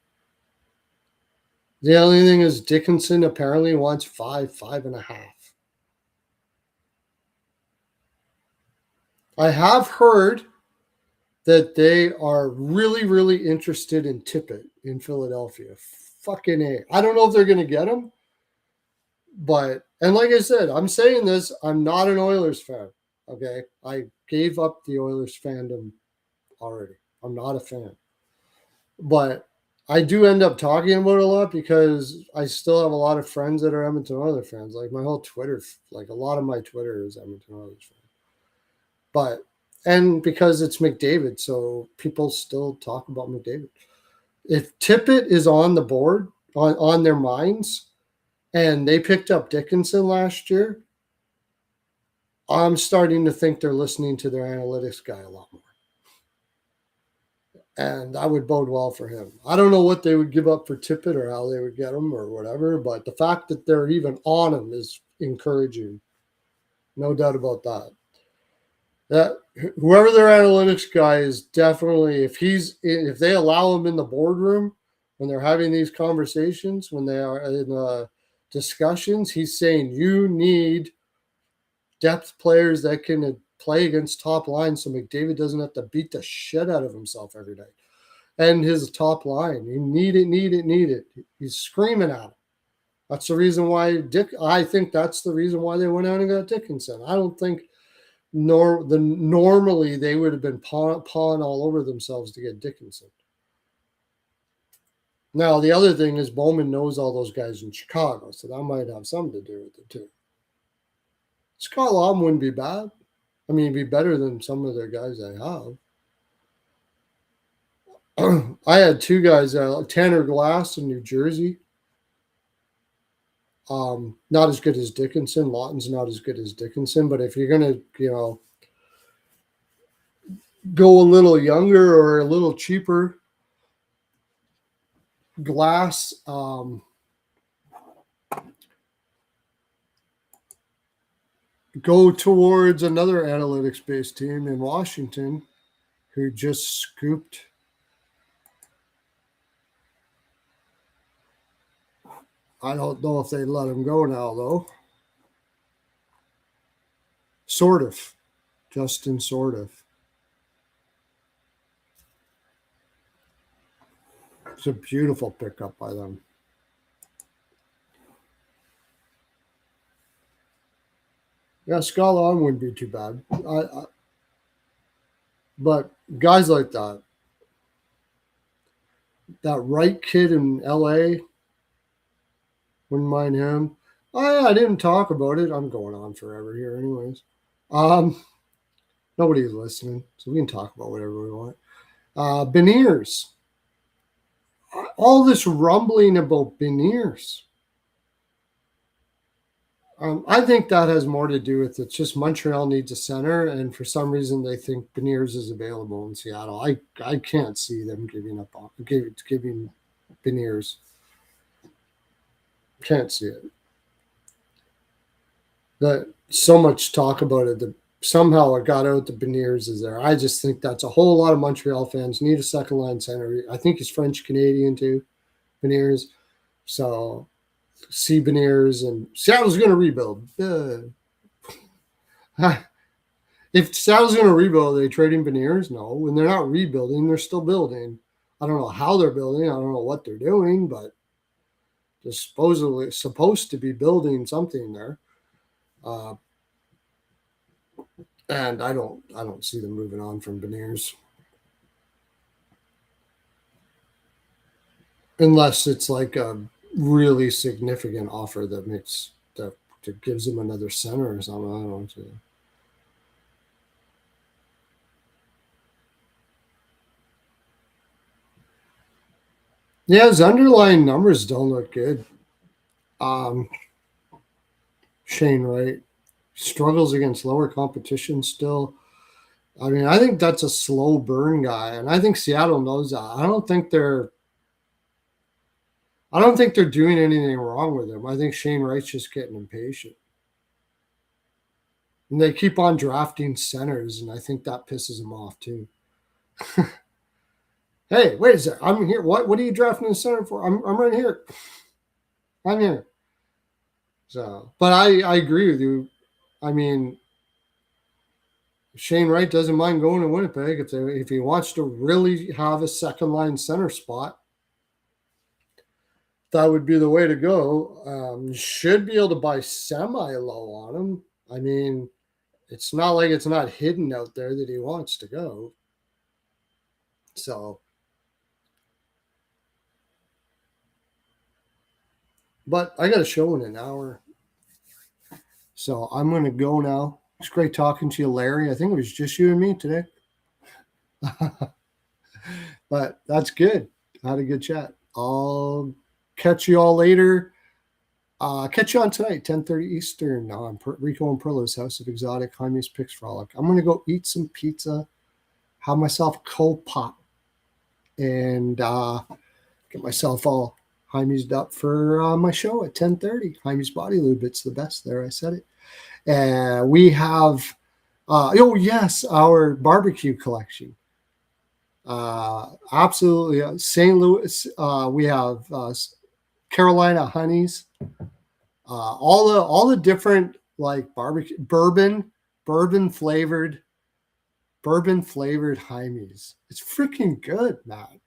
The only thing is Dickinson apparently wants 5.5. I have heard that they are really, really interested in Tippett in Philadelphia. Fucking A. I don't know if they're going to get him, but, and like I said, I'm saying this, I'm not an Oilers fan. Okay. I gave up the Oilers fandom already. I'm not a fan. But I do end up talking about it a lot because I still have a lot of friends that are Edmonton Oilers fans. Like my whole Twitter, like a lot of my Twitter is Edmonton Oilers fans. But, and because it's McDavid, so people still talk about McDavid. If Tippett is on the board, on their minds, and they picked up Dickinson last year, I'm starting to think they're listening to their analytics guy a lot more. And that would bode well for him. I don't know what they would give up for Tippett or how they would get him or whatever, but the fact that they're even on him is encouraging. No doubt about that. That whoever their analytics guy is, definitely, if they allow him in the boardroom when they're having these conversations, when they are in discussions, he's saying you need depth players that can play against top lines so McDavid doesn't have to beat the shit out of himself every day. And his top line, you need it. He's screaming at him. That's the reason why I think that's the reason why they went out and got Dickinson. I don't think normally they would have been pawing all over themselves to get Dickinson. Now, the other thing is Bowman knows all those guys in Chicago, so that might have something to do with it too. Scott Lawton wouldn't be bad. I mean, he'd be better than some of the guys I have. I had two guys, Tanner Glass in New Jersey. Not as good as Dickinson. Lawton's not as good as Dickinson, but if you're going to, go a little younger or a little cheaper, Glass, go towards another analytics-based team in Washington who just scooped. I don't know if they let him go now, though. Sort of. Justin sort of. It's a beautiful pickup by them. Yeah, Scott Lawton wouldn't be too bad. But guys like that Wright kid in LA, wouldn't mind him. I didn't talk about it. I'm going on forever here anyways. Nobody's listening, so we can talk about whatever we want. Beniers. All this rumbling about Beniers. I think that has more to do with it's just Montreal needs a center, and for some reason they think Beniers is available in Seattle. I can't see them giving up on giving Beniers. Can't see it. That so much talk about it that somehow it got out that Beniers is there. I just think that's a whole lot of Montreal fans need a second line center. I think he's French Canadian too, Beniers. So see Beniers, and Seattle's going to rebuild. If Seattle's going to rebuild, are they trading Beniers? No. When they're not rebuilding, they're still building. I don't know how they're building. I don't know what they're doing, but they're supposedly supposed to be building something there. And I don't see them moving on from Beniers. Unless it's like a really significant offer that gives them another center or something. I don't know. Yeah, his underlying numbers don't look good. Shane Wright struggles against lower competition still. I mean, I think that's a slow burn guy, and I think Seattle knows that. I don't think they're doing anything wrong with him. I think Shane Wright's just getting impatient. And they keep on drafting centers, and I think that pisses him off too. Hey, wait a second. I'm here. What are you drafting a center for? I'm right here. I'm here. So, but I agree with you. I mean, Shane Wright doesn't mind going to Winnipeg if he wants to really have a second line center spot. That would be the way to go. Should be able to buy semi low on him. I mean, it's not like it's not hidden out there that he wants to go. So, but I got a show in an hour. So I'm going to go now. It's great talking to you, Larry. I think it was just you and me today. But that's good. I had a good chat. I'll catch you all later. Catch you on tonight, 10:30 Eastern on Rico and Perlo's House of Exotic Jaime's Picks Frolic. I'm going to go eat some pizza, have myself a cold pop, and get myself all Jaime's up for my show at 10:30. Jaime's Body Lube. It's the best there. I said it. And we have, our barbecue collection. Absolutely. St. Louis. We have Carolina Honeys. All the different like barbecue bourbon flavored Jaime's. It's freaking good, man.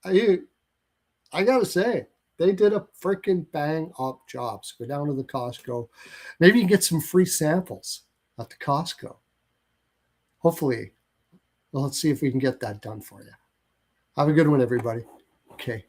I gotta say, they did a freaking bang up job. So go down to the Costco. Maybe you can get some free samples at the Costco. Hopefully, let's see if we can get that done for you. Have a good one, everybody. Okay.